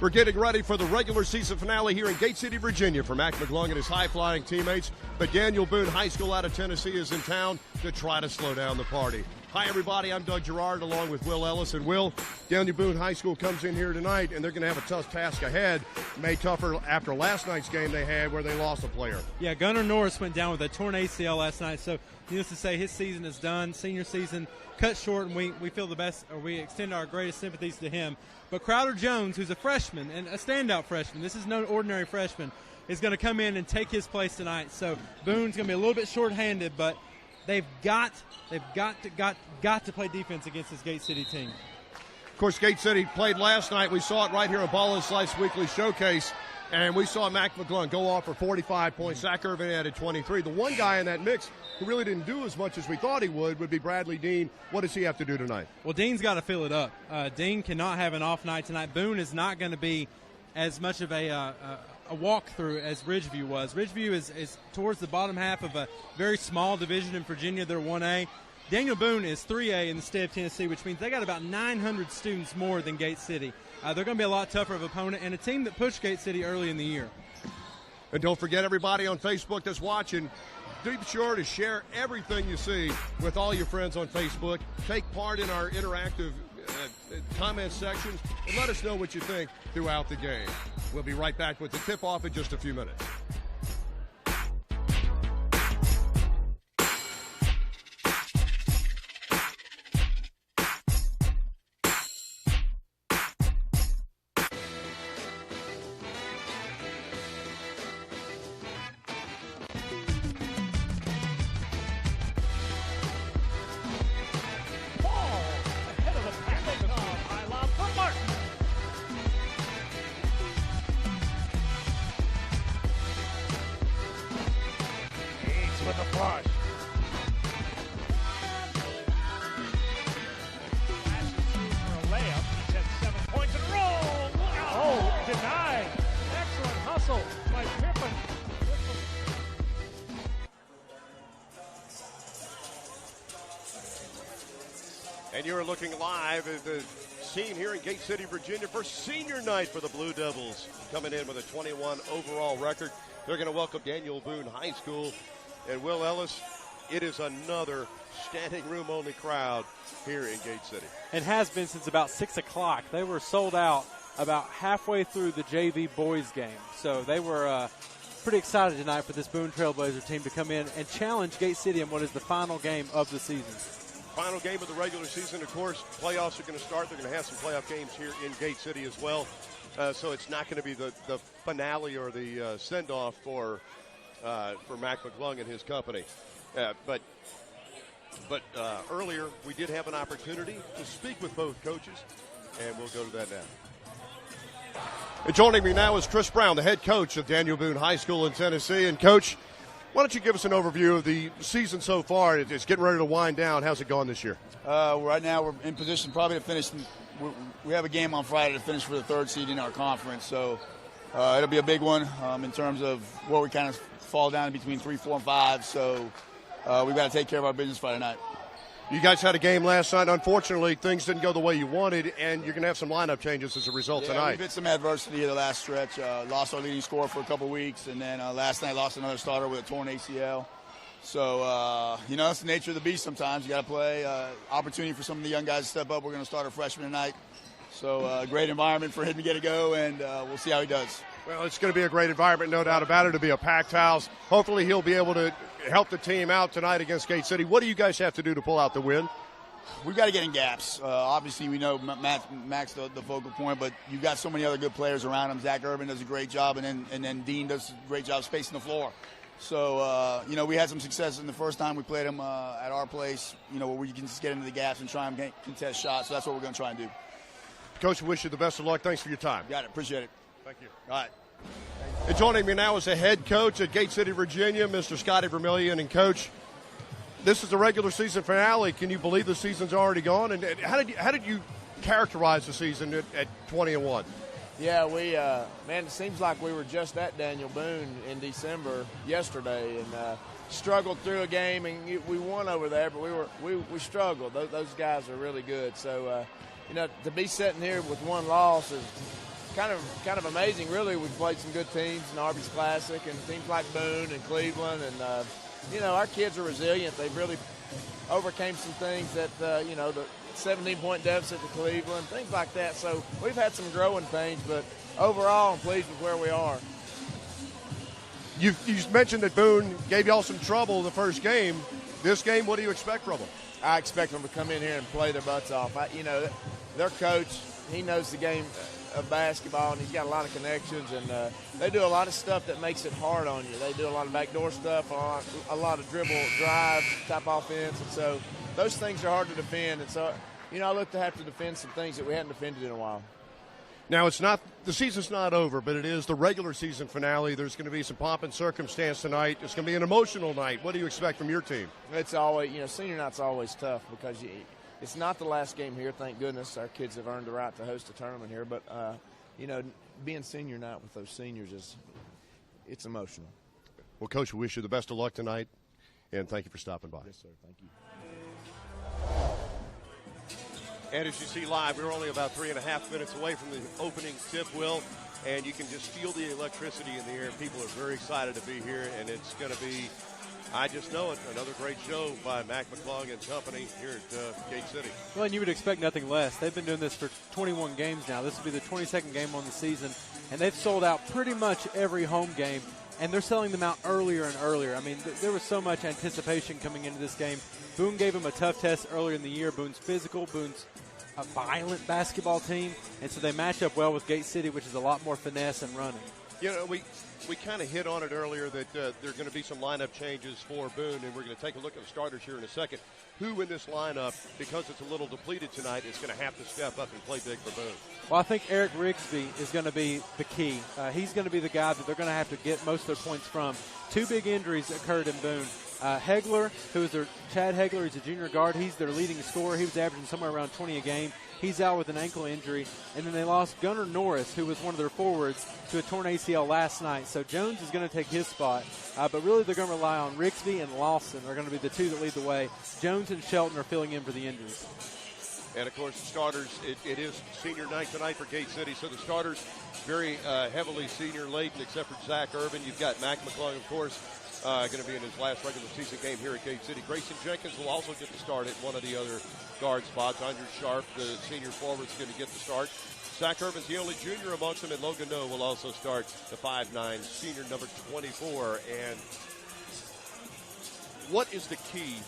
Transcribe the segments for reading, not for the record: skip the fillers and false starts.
We're getting ready for the regular season finale here in Gate City, Virginia for Mac McClung and his high-flying teammates. But Daniel Boone High School out of Tennessee is in town to try to slow down the party. Hi, everybody. I'm Doug Gerard along with Will Ellis. And Will, Daniel Boone High School comes in here tonight, and they're going to have a tough task ahead, made tougher after last night's game they had where they lost a player. Yeah, Gunnar Norris went down with a torn ACL last night, so needless to say his season is done. Senior season cut short, and we feel the best, or we extend our greatest sympathies to him. But Crowder Jones, who's a freshman and a standout freshman, this is no ordinary freshman, is going to come in and take his place tonight. So Boone's going to be a little bit shorthanded, but they've got to play defense against this Gate City team. Of course, Gate City played last night. We saw it right here on Ball and Slice Weekly Showcase, and we saw Mac McClung go off for 45 points. Zach Irvin added 23. The one guy in that mix who really didn't do as much as we thought he would be Bradley Dean. What does he have to do tonight? Well, Dean's got to fill it up. Dean cannot have an off night tonight. Boone is not going to be as much of a walkthrough as Ridgeview was. Ridgeview is towards the bottom half of a very small division in Virginia. They're 1A. Daniel Boone is 3A in the state of Tennessee, which means they got about 900 students more than Gate City. They're going to be a lot tougher of an opponent and a team that pushed Gate City early in the year. And don't forget, everybody on Facebook that's watching, be sure to share everything you see with all your friends on Facebook. Take part in our interactive comment sections and let us know what you think throughout the game. We'll be right back with the tip-off in just a few minutes. With a flush. Passes through for a layup. He's had 7 points in a row. Oh, denied. Excellent hustle by Pippen. And you're looking live at the scene here in Gate City, Virginia for senior night for the Blue Devils. Coming in with a 21 overall record. They're going to welcome Daniel Boone High School. And Will Ellis, it is another standing room only crowd here in Gate City. It has been since about 6 o'clock. They were sold out about halfway through the JV boys game. So they were pretty excited tonight for this Boone Trailblazer team to come in and challenge Gate City in what is the final game of the season. Final game of the regular season, of course. Playoffs are going to start. They're going to have some playoff games here in Gate City as well. So it's not going to be the finale or the send-off for Mac McClung and his company. But earlier we did have an opportunity to speak with both coaches, and we'll go to that now. And joining me now is Chris Brown, the head coach of Daniel Boone High School in Tennessee. And, Coach, why don't you give us an overview of the season so far? It's getting ready to wind down. How's it going this year? Right now we're in position probably to finish. We have a game on Friday to finish for the third seed in our conference, so it'll be a big one in terms of where we kind of fall down between 3, 4, and 5. So we've got to take care of our business Friday night. You guys had a game last night. Unfortunately, things didn't go the way you wanted, and you're going to have some lineup changes as a result tonight. We've hit some adversity in the last stretch. Lost our leading scorer for a couple of weeks, and then last night lost another starter with a torn ACL. So, it's the nature of the beast sometimes. You got to play. Opportunity for some of the young guys to step up. We're going to start a freshman tonight. So, great environment for him to get a go, and we'll see how he does. Well, it's going to be a great environment, no doubt about it. It'll be a packed house. Hopefully he'll be able to help the team out tonight against Gate City. What do you guys have to do to pull out the win? We've got to get in gaps. Obviously, we know Mac's the focal point, but you've got so many other good players around him. Zach Irvin does a great job, and then Dean does a great job spacing the floor. So, we had some success in the first time we played him at our place, where we can just get into the gaps and try and contest shots. So that's what we're going to try and do. Coach, we wish you the best of luck. Thanks for your time. Got it. Appreciate it. Thank you. All right. And joining me now is the head coach at Gate City, Virginia, Mr. Scotty Vermillion. And, Coach, this is the regular season finale. Can you believe the season's already gone? And how did you characterize the season at 20-1? Yeah, it seems like we were just at Daniel Boone in December yesterday, and struggled through a game, and we won over there, but we struggled. Those guys are really good. So, to be sitting here with one loss is kind of amazing, really. We've played some good teams in Arby's Classic and teams like Boone and Cleveland, and our kids are resilient. They've really overcame some things that the 17-point deficit to Cleveland, things like that. So we've had some growing pains, but overall, I'm pleased with where we are. You mentioned that Boone gave y'all some trouble the first game. This game, what do you expect from them? I expect them to come in here and play their butts off. Their coach, he knows the game of basketball, and he's got a lot of connections, and they do a lot of stuff that makes it hard on you. They do a lot of backdoor stuff, a lot of dribble, drive type offense, and so those things are hard to defend. And so, I look to have to defend some things that we hadn't defended in a while. Now, the season's not over, but it is the regular season finale. There's going to be some pomp and circumstance tonight. It's going to be an emotional night. What do you expect from your team? It's always, senior night's always tough because it's not the last game here. Thank goodness our kids have earned the right to host a tournament here. But, being senior night with those seniors it's emotional. Well, Coach, we wish you the best of luck tonight, and thank you for stopping by. Yes, sir. Thank you. And as you see live, we're only about 3.5 minutes away from the opening tip, Will, and you can just feel the electricity in the air. People are very excited to be here, and it's going to be, I just know it, another great show by Mac McClung and company here at Gate City. Well, and you would expect nothing less. They've been doing this for 21 games now. This will be the 22nd game on the season, and they've sold out pretty much every home game, and they're selling them out earlier and earlier. I mean, there was so much anticipation coming into this game. Boone gave them a tough test earlier in the year. Boone's physical. Boone's a violent basketball team, and so they match up well with Gate City, which is a lot more finesse and running. We kind of hit on it earlier that there are going to be some lineup changes for Boone, and we're going to take a look at the starters here in a second. Who in this lineup, because it's a little depleted tonight, is going to have to step up and play big for Boone? Well, I think Eric Rigsby is going to be the key. He's going to be the guy that they're going to have to get most of their points from. Two big injuries occurred in Boone. Hegler, Chad Hegler, he's a junior guard. He's their leading scorer. He was averaging somewhere around 20 a game. He's out with an ankle injury. And then they lost Gunnar Norris, who was one of their forwards, to a torn ACL last night. So Jones is going to take his spot. But really they're going to rely on Rigsby and Lawson. They're going to be the two that lead the way. Jones and Shelton are filling in for the injuries. And, of course, the starters, it is senior night tonight for Gate City. So the starters very heavily senior-laden, except for Zach Urban. You've got Mac McClung, of course, going to be in his last regular season game here at Gate City. Grayson Jenkins will also get the start at one of the other guard spots. Andrew Sharp, the senior forward, is going to get the start. Zach Urban's the only junior amongst them, and Logan No will also start, the 5'9", senior number 24. And what is the key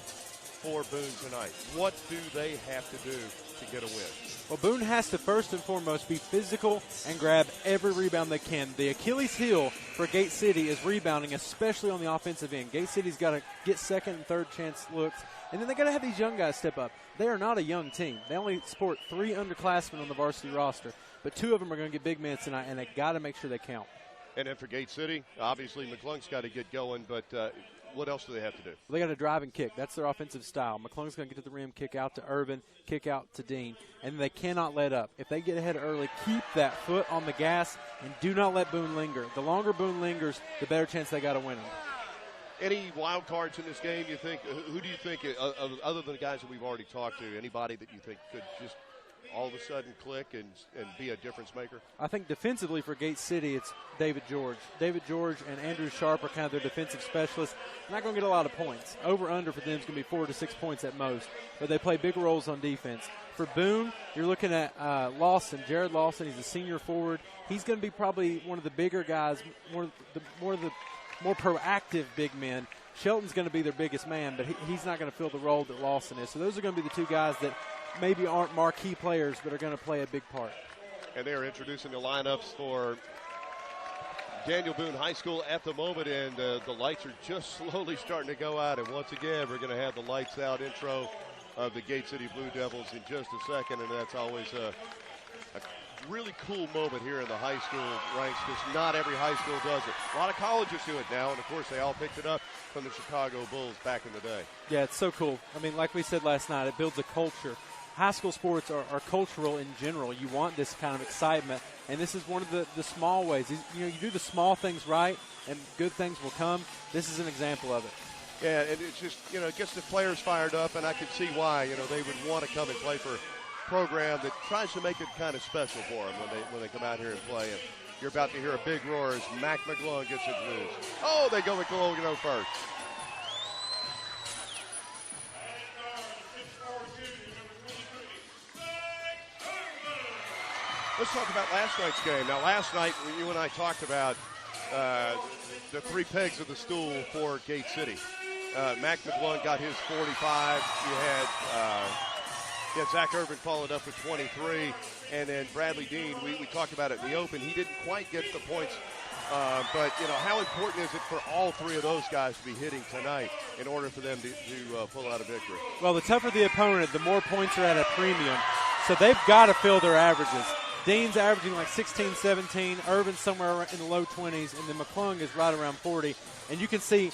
for Boone tonight? What do they have to do to get a win? Well, Boone has to first and foremost be physical and grab every rebound they can. The Achilles heel for Gate City is rebounding, especially on the offensive end. Gate City's got to get second and third chance looks, and then they got to have these young guys step up. They are not a young team. They only sport 3 underclassmen on the varsity roster, but 2 of them are going to get big minutes tonight, and they got to make sure they count. And then for Gate City, obviously McClung's got to get going, but what else do they have to do? Well, they got to drive and kick. That's their offensive style. McClung's going to get to the rim, kick out to Urban, kick out to Dean, and they cannot let up. If they get ahead early, keep that foot on the gas and do not let Boone linger. The longer Boone lingers, the better chance they got of winning. Any wild cards in this game, you think? Who do you think, other than the guys that we've already talked to, anybody that you think could just all of a sudden click and be a difference maker? I think defensively for Gate City, it's David George. David George and Andrew Sharp are kind of their defensive specialists. They're not going to get a lot of points. Over-under for them is going to be 4 to 6 points at most, but they play big roles on defense. For Boone, you're looking at Lawson, Jared Lawson. He's a senior forward. He's going to be probably one of the bigger guys, one of the more proactive big men. Shelton's going to be their biggest man, but he's not going to fill the role that Lawson is. So those are going to be the 2 guys that maybe aren't marquee players, but are going to play a big part. And they are introducing the lineups for Daniel Boone High School at the moment, and the lights are just slowly starting to go out. And once again, we're going to have the lights out intro of the Gate City Blue Devils in just a second, and that's always a really cool moment here in the high school ranks, because not every high school does it. A lot of colleges do it now, and of course they all picked it up from the Chicago Bulls back in the day. Yeah, it's so cool. I mean, like we said last night, it builds a culture. High school sports are cultural in general. You want this kind of excitement, and this is one of the small ways. You do the small things right, and good things will come. This is an example of it. Yeah, and it's just, it gets the players fired up, and I can see why. They would want to come and play for program that tries to make it kind of special for them when they come out here and play. And you're about to hear a big roar as Mac McClung gets it loose. Oh, they go McClung first. Let's talk about last night's game. Now, last night, you and I talked about the 3 pegs of the stool for Gate City. Mac McClung got his 45. You had Zach Irvin followed up with 23. And then Bradley Dean, we talked about it in the open. He didn't quite get the points. But, how important is it for all 3 of those guys to be hitting tonight in order for them to pull out a victory? Well, the tougher the opponent, the more points are at a premium. So they've got to fill their averages. Dean's averaging like 16, 17. Irvin's somewhere in the low 20s. And then McClung is right around 40. And you can see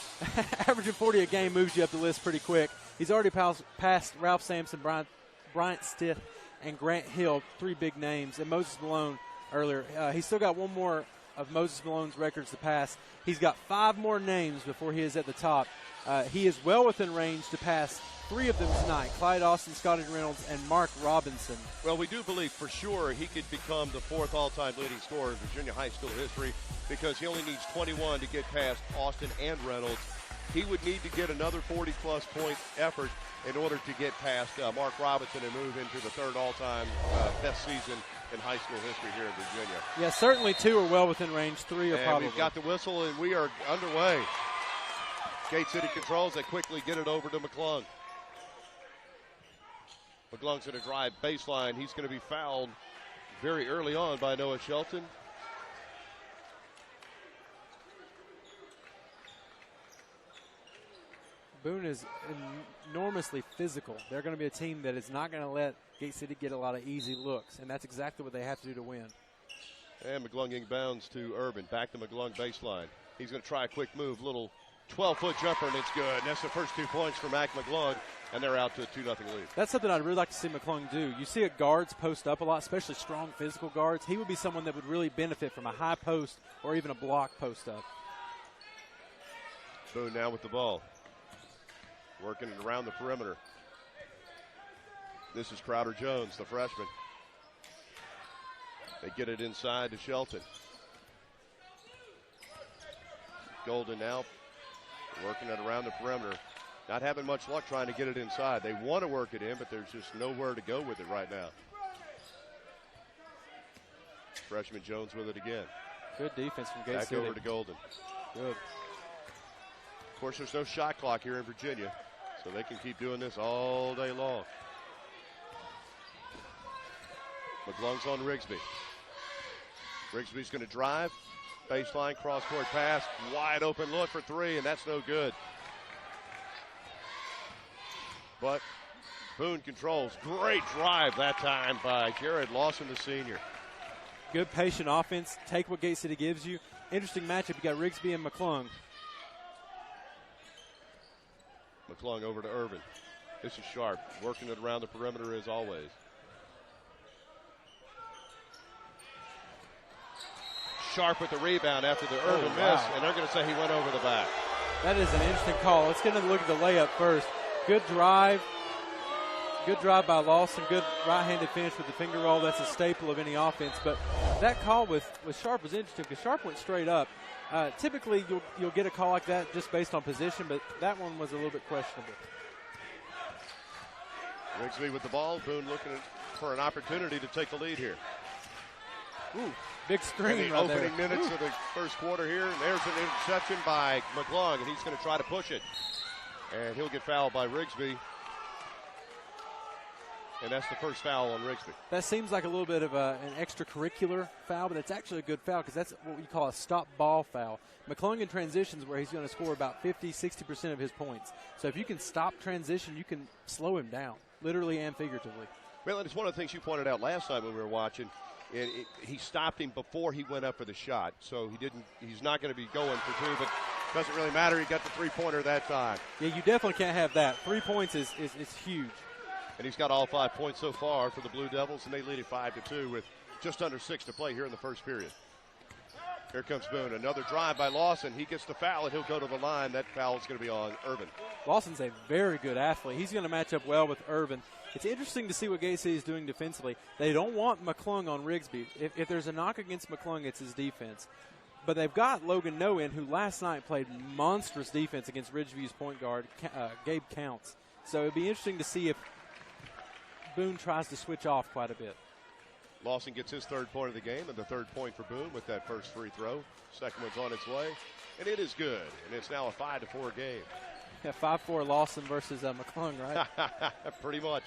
averaging 40 a game moves you up the list pretty quick. He's already passed Ralph Sampson, Bryant Stith, and Grant Hill, 3 big names, and Moses Malone earlier. He's still got 1 more of Moses Malone's records to pass. He's got 5 more names before he is at the top. He is well within range to pass 3 of them tonight: Clyde Austin, Scotty Reynolds, and Mark Robinson. Well, we do believe for sure he could become the 4th all-time leading scorer in Virginia high school history because he only needs 21 to get past Austin and Reynolds. He would need to get another 40-plus point effort in order to get past Mark Robinson and move into the 3rd all-time best season in high school history here in Virginia. Yeah, certainly 2 are well within range. 3 are probably. We've got the whistle, and we are underway. Gate City controls. They quickly get it over to McClung. McClung's going to drive baseline. He's going to be fouled very early on by Noah Shelton. Boone is enormously physical. They're going to be a team that is not going to let Gate City get a lot of easy looks, and that's exactly what they have to do to win. And McClung inbounds to Urban. Back to McClung baseline. He's going to try a quick move, little 12-foot jumper, and it's good. And that's the first 2 points for Mac McClung, and they're out to a 2-0 lead. That's something I'd really like to see McClung do. You see guards post up a lot, especially strong physical guards. He would be someone that would really benefit from a high post or even a block post up. Boone now with the ball. Working it around the perimeter. This is Crowder Jones, the freshman. They get it inside to Shelton. Golden now working it around the perimeter. Not having much luck trying to get it inside. They want to work it in, but there's just nowhere to go with it right now. Freshman Jones with it again. Good defense from Gate City. Back over to Golden. Good. Of course, there's no shot clock here in Virginia, so they can keep doing this all day long. McClung's on Rigsby. Rigsby's going to drive. Baseline, cross-court pass. Wide open look for 3, and that's no good. But Boone controls. Great drive that time by Jared Lawson, the senior. Good patient offense. Take what Gate City gives you. Interesting matchup. You got Rigsby and McClung. McClung over to Irvin. This is Sharp, working it around the perimeter as always. Sharp with the rebound after the Irvin miss, and they're going to say he went over the back. That is an interesting call. Let's get a look at the layup first. Good drive. Good drive by Lawson. Good right-handed finish with the finger roll. That's a staple of any offense. But that call with Sharp was interesting because Sharp went straight up. Typically, you'll get a call like that just based on position, but that one was a little bit questionable. Rigsby with the ball. Boone looking for an opportunity to take the lead here. Ooh, big screen in the right opening there. minutes of the first quarter here. And there's an interception by McClung, and he's going to try to push it. And he'll get fouled by Rigsby. And that's the first foul on Rigsby. That seems like a little bit of an extracurricular foul, but it's actually a good foul because that's what we call a stop ball foul. McClung in transitions where he's going to score about 50, 60% of his points. So if you can stop transition, you can slow him down, literally and figuratively. Well, and it's one of the things you pointed out last time when we were watching. He stopped him before he went up for the shot, so he's not going to be going for 2, but it doesn't really matter. He got the three-pointer that time. Yeah, you definitely can't have that. 3 points is huge. And he's got all 5 points so far for the Blue Devils, and they lead it 5-2 with just under 6 to play here in the first period. Here comes Boone. Another drive by Lawson. He gets the foul, and he'll go to the line. That foul is going to be on Irvin. Lawson's a very good athlete. He's going to match up well with Irvin. It's interesting to see what Gate City is doing defensively. They don't want McClung on Rigsby. If there's a knock against McClung, it's his defense. But they've got Logan Noe in, who last night played monstrous defense against Ridgeview's point guard, Gabe Counts. So it'd be interesting to see if Boone tries to switch off quite a bit. Lawson gets his third point of the game, and the third point for Boone with that first free throw. Second one's on its way, and it is good. And it's now a 5-4 game. Yeah, 5-4 Lawson versus McClung, right? Pretty much.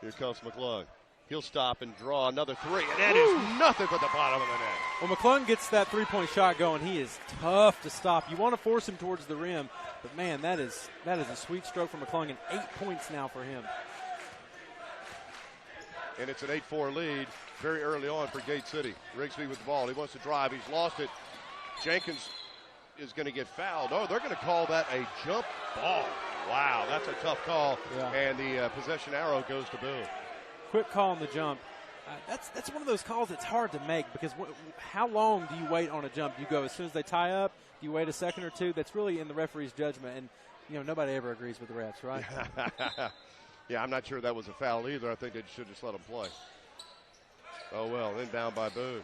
Here comes McClung. He'll stop and draw another three, and that is nothing but the bottom of the net. Well, McClung gets that three-point shot going. He is tough to stop. You want to force him towards the rim, but, man, that is a sweet stroke for McClung, and 8 points now for him. And it's an 8-4 lead very early on for Gate City. Rigsby with the ball. He wants to drive. He's lost it. Jenkins is going to get fouled. Oh, they're going to call that a jump ball. Wow, that's a tough call. Yeah. And the possession arrow goes to Boone. Quick call on the jump. That's one of those calls that's hard to make because how long do you wait on a jump? You go as soon as they tie up? Do you wait a second or two? That's really in the referee's judgment. And, nobody ever agrees with the refs, right? Yeah, I'm not sure that was a foul either. I think they should just let him play. Oh, well, then down by Boone.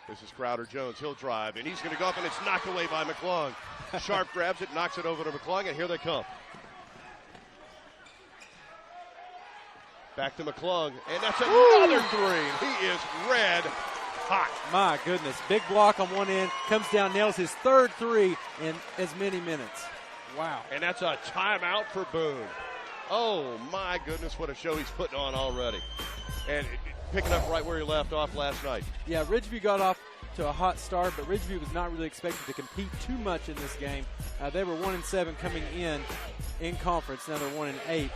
This is Crowder Jones. He'll drive, and he's going to go up, and it's knocked away by McClung. Sharp grabs it, knocks it over to McClung, and here they come. Back to McClung, and that's another three. He is red hot. My goodness. Big block on one end, comes down, nails his third three in as many minutes. Wow. And that's a timeout for Boone. Oh, my goodness, what a show he's putting on already. And picking up right where he left off last night. Yeah, Ridgeview got off to a hot start, but Ridgeview was not really expected to compete too much in this game. They were 1-7 coming in conference. Now they're 1-8.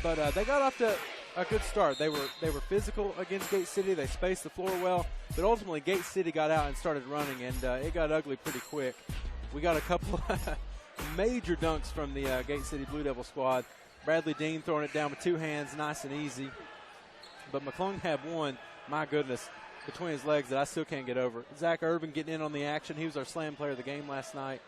But they got off to a good start. They were physical against Gate City. They spaced the floor well. But ultimately, Gate City got out and started running, and it got ugly pretty quick. We got a couple major dunks from the Gate City Blue Devil squad. Bradley Dean throwing it down with two hands, nice and easy. But McClung had one, my goodness, between his legs that I still can't get over. Zach Irvin getting in on the action. He was our slam player of the game last night.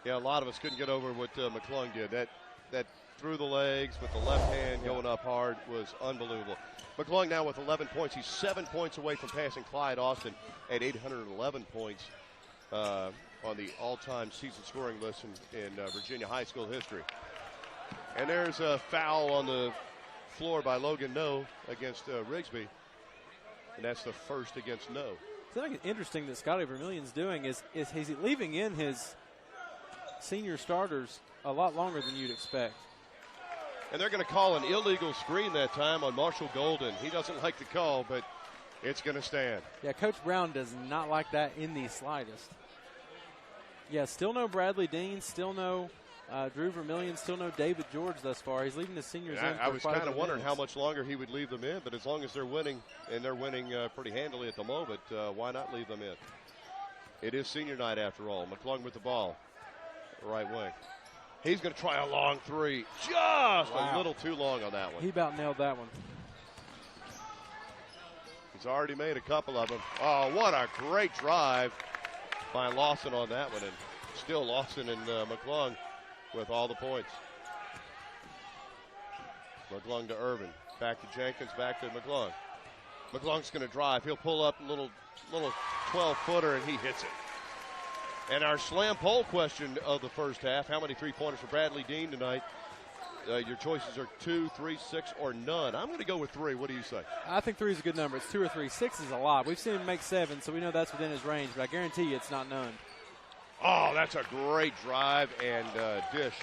Yeah, a lot of us couldn't get over what McClung did. That through the legs with the left hand going up hard was unbelievable. McClung now with 11 points. He's 7 points away from passing Clyde Austin at 811 points on the all-time season scoring list in Virginia high school history. And there's a foul on the floor by Logan Noe against Rigsby, and that's the first against Noe. Something interesting that Scotty Vermillion's doing is he's leaving in his senior starters a lot longer than you'd expect. And they're going to call an illegal screen that time on Marshall Golden. He doesn't like the call, but it's going to stand. Yeah, Coach Brown does not like that in the slightest. Yeah, still no Bradley Dean, still no Drew Vermillion, still no David George thus far. He's leaving the seniors in. I was kind of wondering how much longer he would leave them in, but as long as they're winning, and they're winning pretty handily at the moment, why not leave them in? It is senior night after all. McClung with the ball, right wing. He's going to try a long three. Just a little too long on that one. He about nailed that one. He's already made a couple of them. Oh, what a great drive by Lawson on that one. And still Lawson and McClung with all the points. McClung to Irvin. Back to Jenkins, back to McClung. McClung's going to drive. He'll pull up a little 12-footer, and he hits it. And our slam poll question of the first half, how many three-pointers for Bradley Dean tonight? Your choices are 2, 3, 6, or none. I'm going to go with 3. What do you say? I think 3 is a good number. It's 2 or 3. 6 is a lot. We've seen him make 7, so we know that's within his range, but I guarantee you it's not none. Oh, that's a great drive and dish.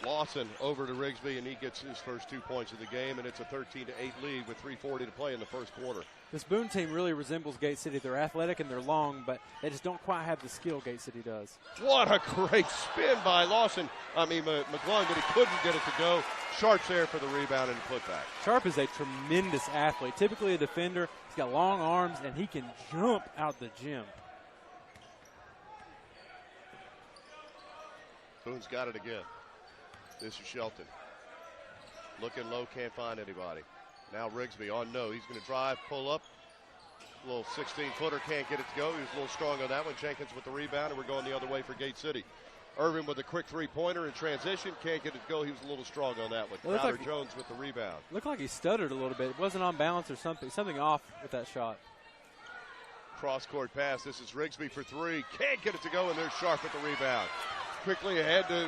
Lawson over to Rigsby, and he gets his first 2 points of the game, and it's a 13-8 lead with 3:40 to play in the first quarter. This Boone team really resembles Gate City. They're athletic and they're long, but they just don't quite have the skill Gate City does. What a great spin by Lawson. McClung, but he couldn't get it to go. Sharp's there for the rebound and putback. Sharp is a tremendous athlete. Typically a defender. He's got long arms, and he can jump out the gym. Boone's got it again. This is Shelton. Looking low, can't find anybody. Now Rigsby on no. He's going to drive, pull up. Little 16-footer can't get it to go. He was a little strong on that one. Jenkins with the rebound, and we're going the other way for Gate City. Irvin with a quick three-pointer in transition. Can't get it to go. He was a little strong on that one. Crowder Jones with the rebound. Looked like he stuttered a little bit. It wasn't on balance or something off with that shot. Cross-court pass. This is Rigsby for three. Can't get it to go, and they're sharp at the rebound. Quickly ahead to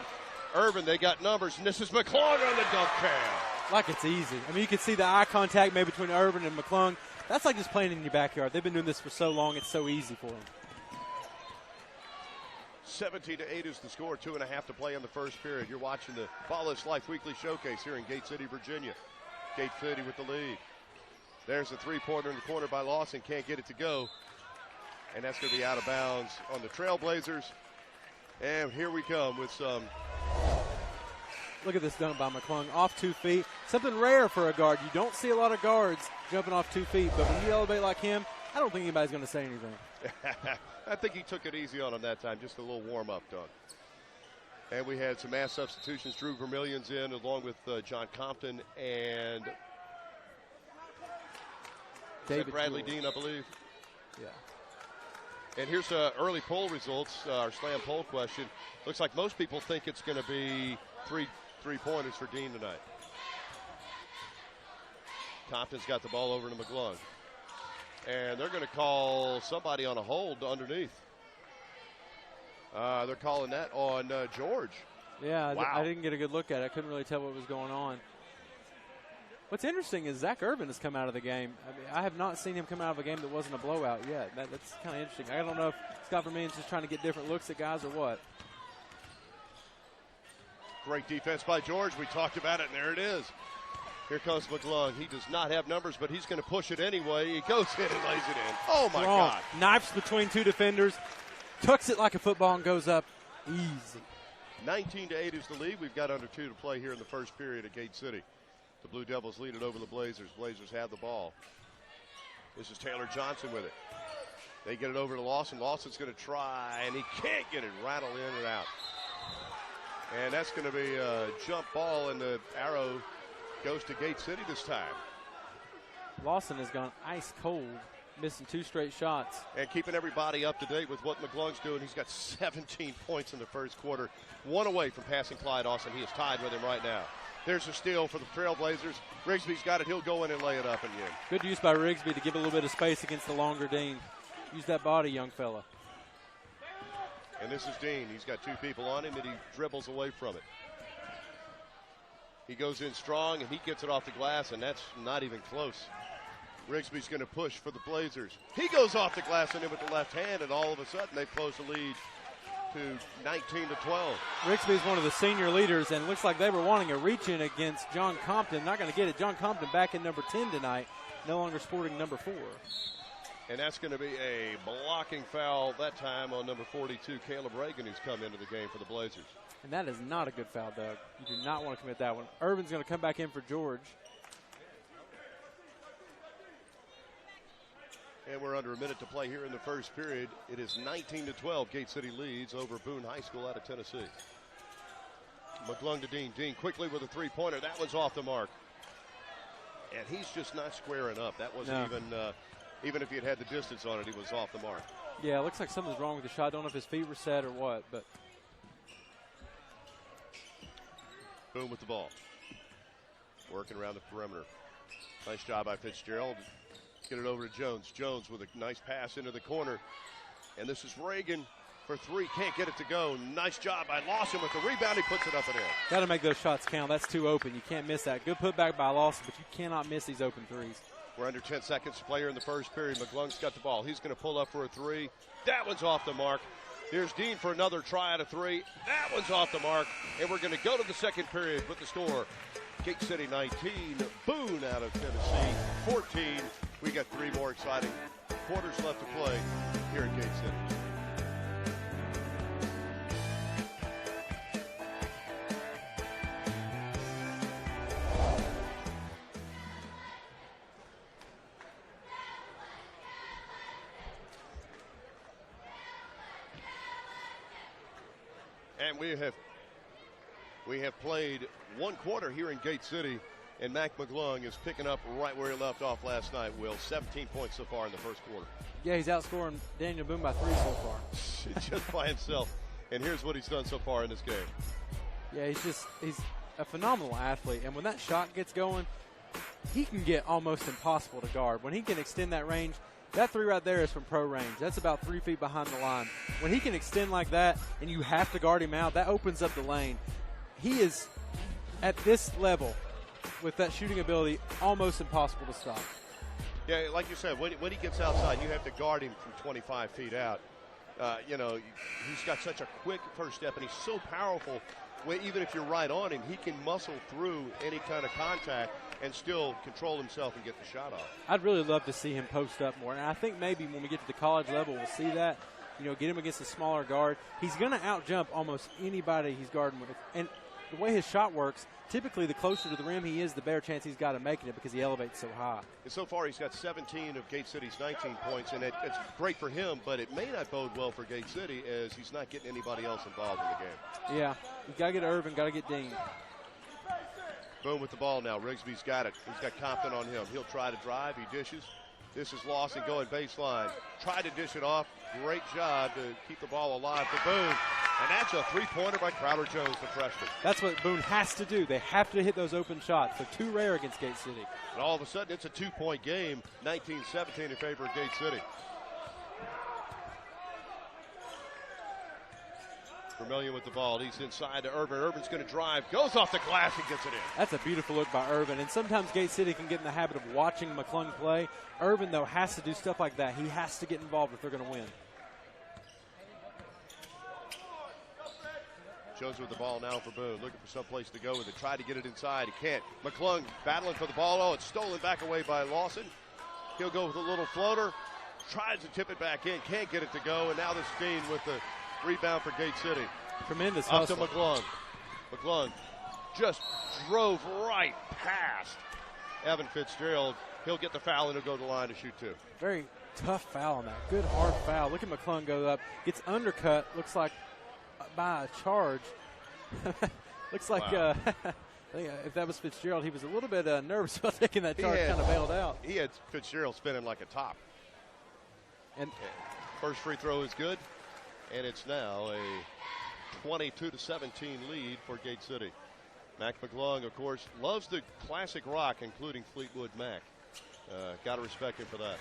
Irvin. They got numbers, and this is McClung on the dunk cam. Like it's easy. I mean, you can see the eye contact maybe between Irvin and McClung. That's like just playing in your backyard. They've been doing this for so long. It's so easy for them. 17-8 is the score. 2.5 to play in the first period. You're watching the Follow This Life Weekly Showcase here in Gate City, Virginia. Gate City with the lead. There's a three-pointer in the corner by Lawson. Can't get it to go. And that's going to be out of bounds on the Trailblazers. And here we come with some. Look at this dunk by McClung. Off 2 feet. Something rare for a guard. You don't see a lot of guards jumping off 2 feet. But when you elevate like him, I don't think anybody's going to say anything. I think he took it easy on him that time. Just a little warm-up dunk. And we had some mass substitutions. Drew Vermillion's in along with John Compton and David Bradley Jewell. Dean, I believe. Yeah. And here's early poll results, our slam poll question. Looks like most people think it's going to be three-pointers for Dean tonight. Compton's got the ball over to McClung. And they're going to call somebody on a hold underneath. They're calling that on George. Yeah, wow. I didn't get a good look at it. I couldn't really tell what was going on. What's interesting is Zach Irvin has come out of the game. I mean, I have not seen him come out of a game that wasn't a blowout yet. That's kind of interesting. I don't know if Scott Vermillion's just trying to get different looks at guys or what. Great defense by George. We talked about it, and there it is. Here comes McClung. He does not have numbers, but he's going to push it anyway. He goes in and lays it in. Oh, my God. Knifes between two defenders, tucks it like a football and goes up easy. 19-8 is the lead. We've got under 2 to play here in the first period at Gate City. The Blue Devils lead it over the Blazers. Blazers have the ball. This is Taylor Johnson with it. They get it over to Lawson. Lawson's going to try, and he can't get it. Rattle in and out. And that's going to be a jump ball, and the arrow goes to Gate City this time. Lawson has gone ice cold, missing 2 straight shots. And keeping everybody up to date with what McClung's doing. He's got 17 points in the first quarter. 1 away from passing Clyde Austin. He is tied with him right now. There's a steal for the Trailblazers. Rigsby's got it. He'll go in and lay it up and in. Good use by Rigsby to give a little bit of space against the longer Dean. Use that body, young fella. And this is Dean. He's got 2 people on him, and he dribbles away from it. He goes in strong, and he gets it off the glass, and that's not even close. Rigsby's going to push for the Blazers. He goes off the glass and in with the left hand, and all of a sudden they've closed the lead to 19-12. Rigsby is one of the senior leaders, and it looks like they were wanting a reach-in against John Compton. Not going to get it. John Compton back in number 10 tonight, no longer sporting number 4. And that's going to be a blocking foul that time on number 42, Caleb Reagan, who's come into the game for the Blazers. And that is not a good foul, Doug. You do not want to commit that one. Irvin's going to come back in for George. And we're under a minute to play here in the first period. It is 19-12. Gate City leads over Boone High School out of Tennessee. McClung to Dean. Dean quickly with a three-pointer. That one's off the mark. And he's just not squaring up. That wasn't even if he had the distance on it, he was off the mark. Yeah, it looks like something's wrong with the shot. I don't know if his feet were set or what, but. Boone with the ball. Working around the perimeter. Nice job by Fitzgerald. Get it over to Jones. Jones with a nice pass into the corner. And this is Reagan for 3. Can't get it to go. Nice job by Lawson with the rebound. He puts it up and in. Got to make those shots count. That's too open. You can't miss that. Good putback by Lawson, but you cannot miss these open threes. We're under 10 seconds to play here in the first period. McClung's got the ball. He's going to pull up for a 3. That one's off the mark. Here's Dean for another try at a 3. That one's off the mark. And we're going to go to the second period with the score. Gate City 19, Boone out of Tennessee 14. We got 3 more exciting quarters left to play here at Gate City. And we have played 1 quarter here in Gate City, And Mac McClung is picking up right where he left off last night, Will. 17 points so far in the first quarter. Yeah, he's outscoring Daniel Boone by 3 so far. Just by himself. And here's what he's done so far in this game. Yeah, he's a phenomenal athlete. And when that shot gets going, he can get almost impossible to guard. When he can extend that range, that 3 right there is from pro range. That's about 3 feet behind the line. When he can extend like that and you have to guard him out, that opens up the lane. He is, at this level, with that shooting ability, almost impossible to stop. Yeah, like you said, when he gets outside, you have to guard him from 25 feet out. You know, he's got such a quick first step, and he's so powerful. Even if you're right on him, he can muscle through any kind of contact and still control himself and get the shot off. I'd really love to see him post up more, and I think maybe when we get to the college level, we'll see that. You know, get him against a smaller guard. He's going to out-jump almost anybody he's guarding with. And the way his shot works, typically the closer to the rim he is, the better chance he's got of making it because he elevates so high. And so far he's got 17 of Gate City's 19 points, and it's great for him, but it may not bode well for Gate City as he's not getting anybody else involved in the game. Yeah, you got to get Irvin, got to get Dean. Boone with the ball now. Rigsby's got it. He's got Compton on him. He'll try to drive. He dishes. This is Lawson going baseline. Tried to dish it off. Great job to keep the ball alive for Boone. And that's a three-pointer by Crowder Jones, the freshman. That's what Boone has to do. They have to hit those open shots. They're too rare against Gate City. And all of a sudden, it's a 2-point game, 19-17 in favor of Gate City. Vermillion with the ball. He's inside to Irvin. Irvin's going to drive. Goes off the glass and gets it in. That's a beautiful look by Irvin. And sometimes Gate City can get in the habit of watching McClung play. Irvin, though, has to do stuff like that. He has to get involved if they're going to win. Jones with the ball now for Boone. Looking for some place to go with it. Tried to get it inside. He can't. McClung battling for the ball. Oh, it's stolen back away by Lawson. He'll go with a little floater. Tries to tip it back in. Can't get it to go. And now this is Dean with the rebound for Gate City. Tremendous up hustle. to McClung. McClung just drove right past Evan Fitzgerald. He'll get the foul and he'll go to the line to shoot two. Very tough foul on that. Good hard foul. Look at McClung go up. Gets undercut. Looks like by a charge. Looks like wow. I think if that was Fitzgerald, he was a little bit nervous about taking that charge. Kind of bailed out. He had Fitzgerald spinning like a top. And first free throw is good. And it's now a 22-17 lead for Gate City. Mac McClung, of course, loves the classic rock, including Fleetwood Mac. Got to respect him for that.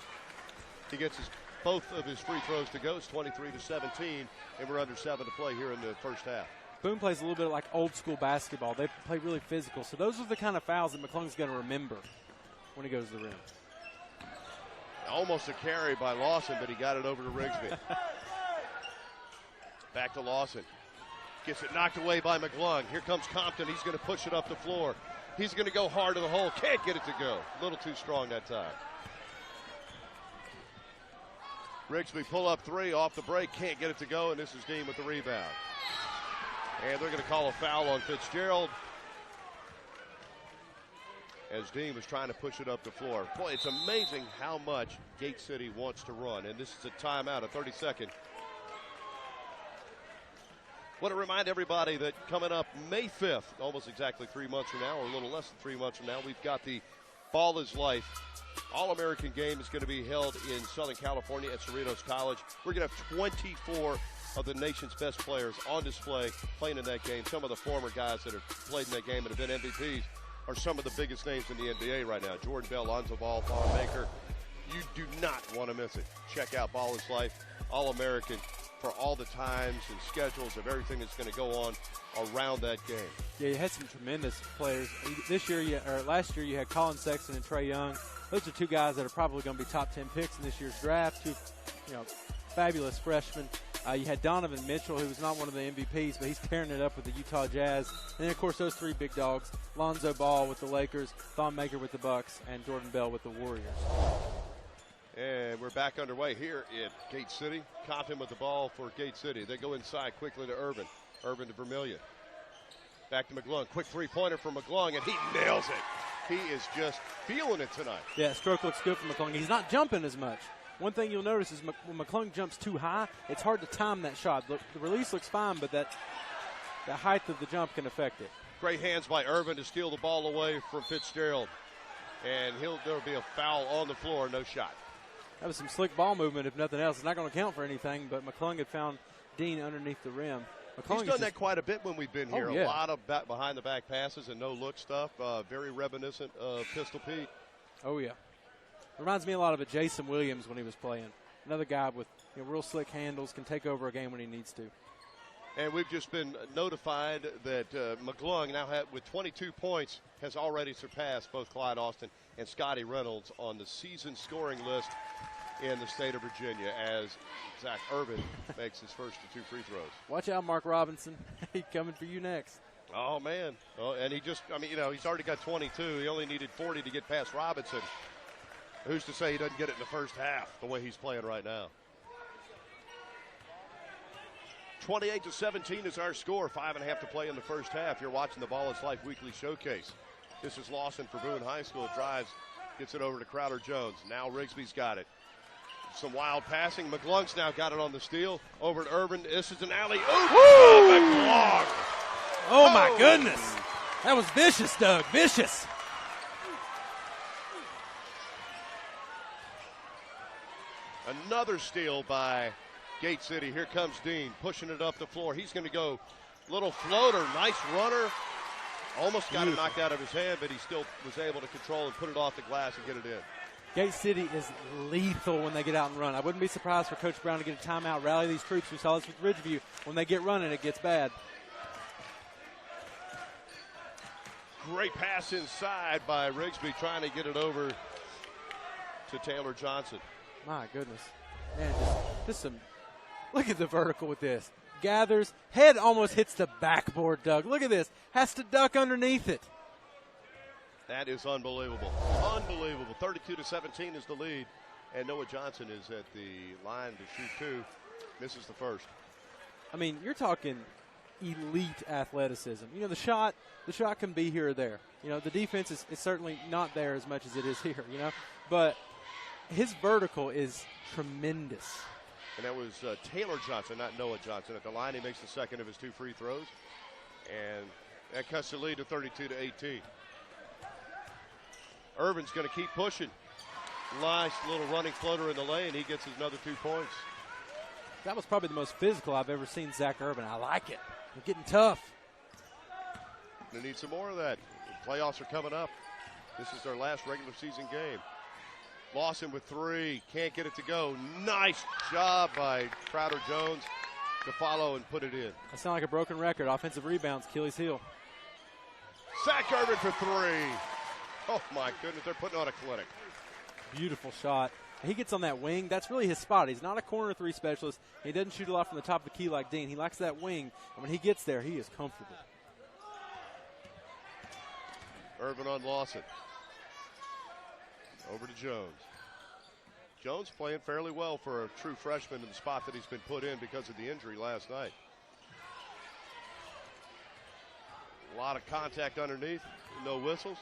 He gets both of his free throws to go. It's 23-17, and we're under 7 to play here in the first half. Boone plays a little bit like old school basketball. They play really physical. So those are the kind of fouls that McClung's going to remember when he goes to the rim. Almost a carry by Lawson, but he got it over to Rigsby. Back to Lawson. Gets it knocked away by McClung. Here comes Compton. He's going to push it up the floor. He's going to go hard to the hole. Can't get it to go. A little too strong that time. Rigsby pull up three off the break. Can't get it to go, and this is Dean with the rebound. And they're going to call a foul on Fitzgerald as Dean was trying to push it up the floor. Boy, it's amazing how much Gate City wants to run. And this is a timeout, a 30-second. Want to remind everybody that coming up May 5th, almost exactly 3 months from now, or a little less than 3 months from now, we've got the Ball is Life All-American game is going to be held in Southern California at Cerritos College. We're going to have 24 of the nation's best players on display playing in that game. Some of the former guys that have played in that game and have been MVPs are some of the biggest names in the NBA right now. Jordan Bell, Lonzo Ball, Thon Maker. You do not want to miss it. Check out Ball is Life All-American for all the times and schedules of everything that's going to go on around that game. Yeah, you had some tremendous players. This year, or last year, you had Colin Sexton and Trae Young. Those are two guys that are probably going to be top 10 picks in this year's draft. Two, fabulous freshmen. You had Donovan Mitchell, who was not one of the MVPs, but he's tearing it up with the Utah Jazz. And then, of course, those three big dogs: Lonzo Ball with the Lakers, Thon Maker with the Bucks, and Jordan Bell with the Warriors. And we're back underway here at Gate City. Compton with the ball for Gate City. They go inside quickly to Irvin. Irvin to Vermillion. Back to McClung. Quick three-pointer from McClung, and he nails it. He is just feeling it tonight. Yeah, stroke looks good for McClung. He's not jumping as much. One thing you'll notice is when McClung jumps too high, it's hard to time that shot. The release looks fine, but the height of the jump can affect it. Great hands by Irvin to steal the ball away from Fitzgerald. And there'll be a foul on the floor, no shot. That was some slick ball movement, if nothing else. It's not going to count for anything, but McClung had found Dean underneath the rim. He's done that quite a bit when we've been here. Oh, yeah. A lot of behind-the-back passes and no-look stuff. Very reminiscent of Pistol Pete. Oh, yeah. Reminds me a lot of Jason Williams when he was playing. Another guy with real slick handles, can take over a game when he needs to. And we've just been notified that McClung now with 22 points has already surpassed both Clyde Austin and Scotty Reynolds on the season scoring list in the state of Virginia as Zach Irvin makes his first of 2 free throws. Watch out, Mark Robinson. He's coming for you next. Oh, man. Oh, and he's already got 22. He only needed 40 to get past Robinson. Who's to say he doesn't get it in the first half the way he's playing right now? 28-17 is our score. 5.5 to play in the first half. You're watching the Ball is Life Weekly Showcase. This is Lawson for Boone High School. Drives, gets it over to Crowder Jones. Now Rigsby's got it. Some wild passing. McClung's now got it on the steal. Over to Irvin. This is an alley. McClung. Oh, my goodness. That was vicious, Doug. Vicious. Another steal by Gate City. Here comes Dean pushing it up the floor. He's going to go little floater. Nice runner. Almost got it knocked out of his hand, but he still was able to control and put it off the glass and get it in. Gate City is lethal when they get out and run. I wouldn't be surprised for Coach Brown to get a timeout, rally these troops. We saw this with Ridgeview. When they get running, it gets bad. Great pass inside by Rigsby, trying to get it over to Taylor Johnson. My goodness. Man, just some. Look at the vertical with this. Gathers. Head almost hits the backboard, Doug. Look at this. Has to duck underneath it. That is unbelievable. Unbelievable. 32-17 is the lead. And Noah Johnson is at the line to shoot 2. Misses the first. I mean, you're talking elite athleticism. The shot can be here or there. The defense is certainly not there as much as it is here, But his vertical is tremendous. And that was Taylor Johnson, not Noah Johnson. At the line, he makes the second of his 2 free throws. And that cuts the lead to 32-18. Irvin's going to keep pushing. Nice little running floater in the lane. He gets his another 2 points. That was probably the most physical I've ever seen Zach Irvin. I like it. They're getting tough. They need some more of that. The playoffs are coming up. This is their last regular season game. Lawson with 3. Can't get it to go. Nice job by Crowder Jones to follow and put it in. That sounds like a broken record. Offensive rebounds, Achilles heel. Zach Irvin for 3. Oh, my goodness. They're putting on a clinic. Beautiful shot. He gets on that wing. That's really his spot. He's not a corner 3 specialist. He doesn't shoot a lot from the top of the key like Dean. He likes that wing, and when he gets there, he is comfortable. Irvin on Lawson. Over to Jones. Jones playing fairly well for a true freshman in the spot that he's been put in because of the injury last night. A lot of contact underneath, no whistles.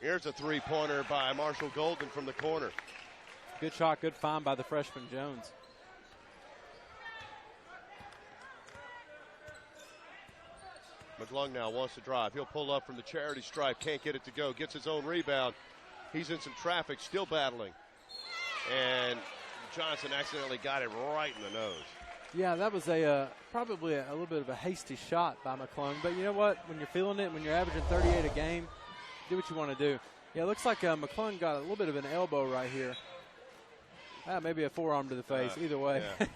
Here's a 3-pointer by Marshall Golden from the corner. Good shot, good find by the freshman Jones. McClung now wants to drive. He'll pull up from the charity stripe, can't get it to go, gets his own rebound. He's in some traffic, still battling. And Johnson accidentally got it right in the nose. Yeah, that was probably a little bit of a hasty shot by McClung. But you know what? When you're feeling it, when you're averaging 38 a game, do what you want to do. Yeah, it looks like McClung got a little bit of an elbow right here. Maybe a forearm to the face. Either way. Yeah.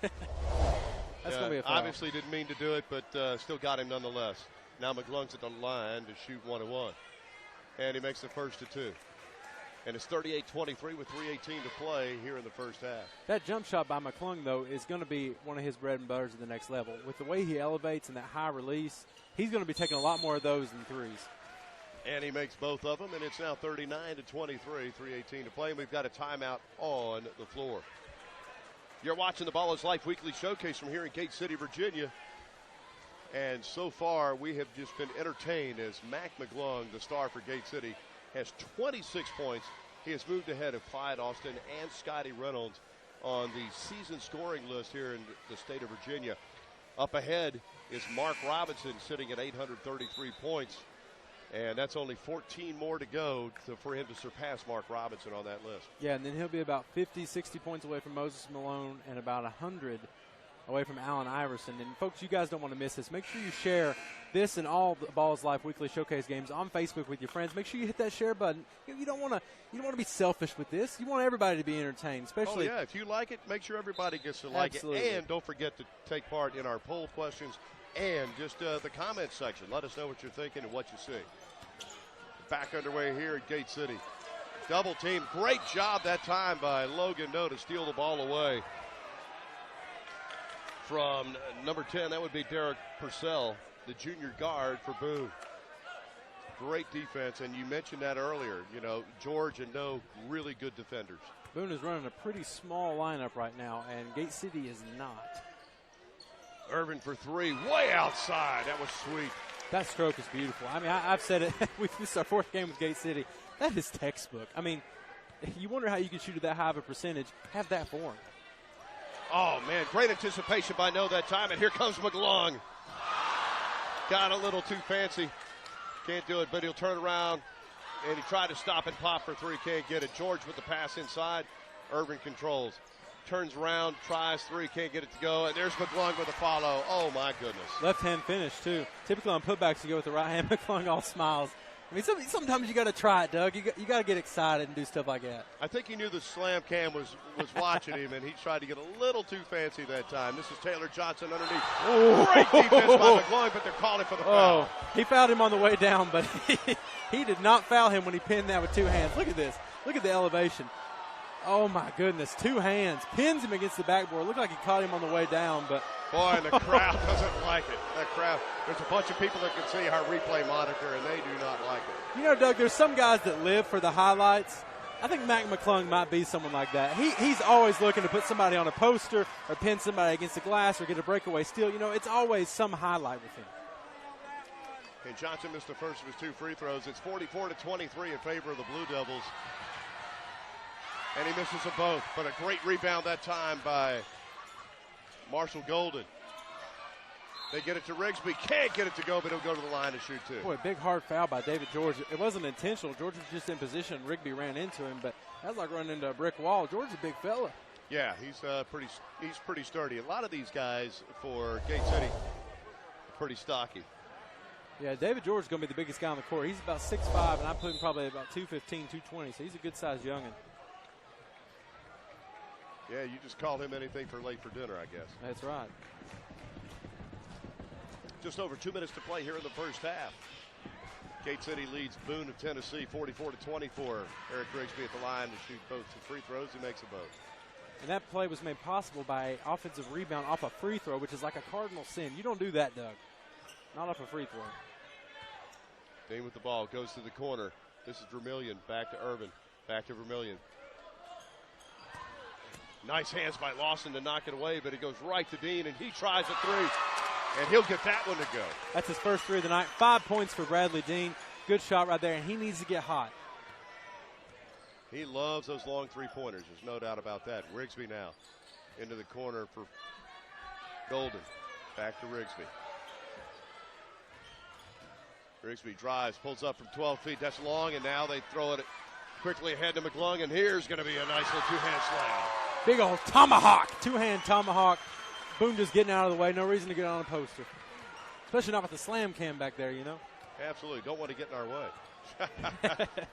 That's going to be a foul. Obviously didn't mean to do it, but still got him nonetheless. Now McClung's at the line to shoot 1-1. And he makes the first of 2. And it's 38-23 with 3:18 to play here in the first half. That jump shot by McClung, though, is going to be one of his bread and butters at the next level. With the way he elevates and that high release, he's going to be taking a lot more of those than threes. And he makes both of them, and it's now 39-23, 3:18 to play, and we've got a timeout on the floor. You're watching the Ball is Life Weekly Showcase from here in Gate City, Virginia. And so far, we have just been entertained as Mac McClung, the star for Gate City, has 26 points. He has moved ahead of Clyde Austin and Scotty Reynolds on the season scoring list here in the state of Virginia. Up ahead is Mark Robinson sitting at 833 points. And that's only 14 more to go for him to surpass Mark Robinson on that list. Yeah, and then he'll be about 50, 60 points away from Moses Malone and about 100 away from Allen Iverson. And, folks, you guys don't want to miss this. Make sure you share this and all the Balls Life Weekly Showcase games on Facebook with your friends. Make sure you hit that share button. You don't want to be selfish with this. You want everybody to be entertained, especially. Oh, yeah. If you like it, make sure everybody gets to like Absolutely. it. And don't forget to take part in our poll questions and just the comment section. Let us know what you're thinking and what you see. Back underway here at Gate City. Double team. Great job that time by Logan No to steal the ball away from number 10. That would be Derek Purcell, the junior guard for Boone. Great defense, and you mentioned that earlier. You know, George and No, really good defenders. Boone is running a pretty small lineup right now, and Gate City is not. Irvin for three, way outside. That was sweet. That stroke is beautiful. I mean, I've said it. This is our fourth game with Gate City. That is textbook. I mean, you wonder how you can shoot at that high of a percentage. Have that form. Oh, man, great anticipation by No that time, and here comes McGlung. Got a little too fancy. Can't do it, but he'll turn around, and he tried to stop and pop for three. Can't get it. George with the pass inside. Irvin controls. Turns around, tries three, can't get it to go, and there's McGlung with a follow. Oh, my goodness. Left-hand finish, too. Typically on putbacks, you go with the right hand. McGlung all smiles. I mean, sometimes you got to try it, Doug. You got to get excited and do stuff like that. I think he knew the slam cam was watching him, and he tried to get a little too fancy that time. This is Taylor Johnson underneath. Oh. Great defense by McGlung, but they're calling for the foul. He fouled him on the way down, but he did not foul him when he pinned that with two hands. Look at this. Look at the elevation. Oh, my goodness. Two hands. Pins him against the backboard. Looked like he caught him on the way down, but. Boy, and the crowd doesn't like it. That crowd. There's a bunch of people that can see our replay monitor, and they do not like it. You know, Doug, there's some guys that live for the highlights. I think Mac McClung might be someone like that. He's always looking to put somebody on a poster or pin somebody against the glass or get a breakaway steal. You know, it's always some highlight with him. And Johnson missed the first of his two free throws. It's 44-23 in favor of the Blue Devils. And he misses them both, but a great rebound that time by Marshall Golden. They get it to Rigsby. Can't get it to go, but he'll go to the line and shoot two. Boy, big hard foul by David George. It wasn't intentional. George was just in position. Rigby ran into him, but that's like running into a brick wall. George's a big fella. Yeah, he's pretty sturdy. A lot of these guys for Gate City are pretty stocky. Yeah, David George is going to be the biggest guy on the court. He's about 6'5", and I put him probably about 215, 220, so he's a good-sized youngin'. Yeah, you just called him anything for late for dinner, I guess. That's right. Just over 2 minutes to play here in the first half. Gate City leads Boone of Tennessee 44-24. Eric Rigsby at the line to shoot both the free throws. He makes them both. And that play was made possible by an offensive rebound off a free throw, which is like a cardinal sin. You don't do that, Doug. Not off a free throw. Dean with the ball, goes to the corner. This is Vermillion, back to Irvin, back to Vermillion. Nice hands by Lawson to knock it away, but it goes right to Dean, and he tries a three, and he'll get that one to go. That's his first three of the night. 5 points for Bradley Dean. Good shot right there, and he needs to get hot. He loves those long three-pointers. There's no doubt about that. Rigsby now into the corner for Golden. Back to Rigsby. Rigsby drives, pulls up from 12 feet. That's long, and now they throw it quickly ahead to McGlung, and here's going to be a nice little two-hand slam. Big old tomahawk, two-hand tomahawk. Boone just getting out of the way. No reason to get on a poster. Especially not with the slam cam back there, you know. Absolutely. Don't want to get in our way.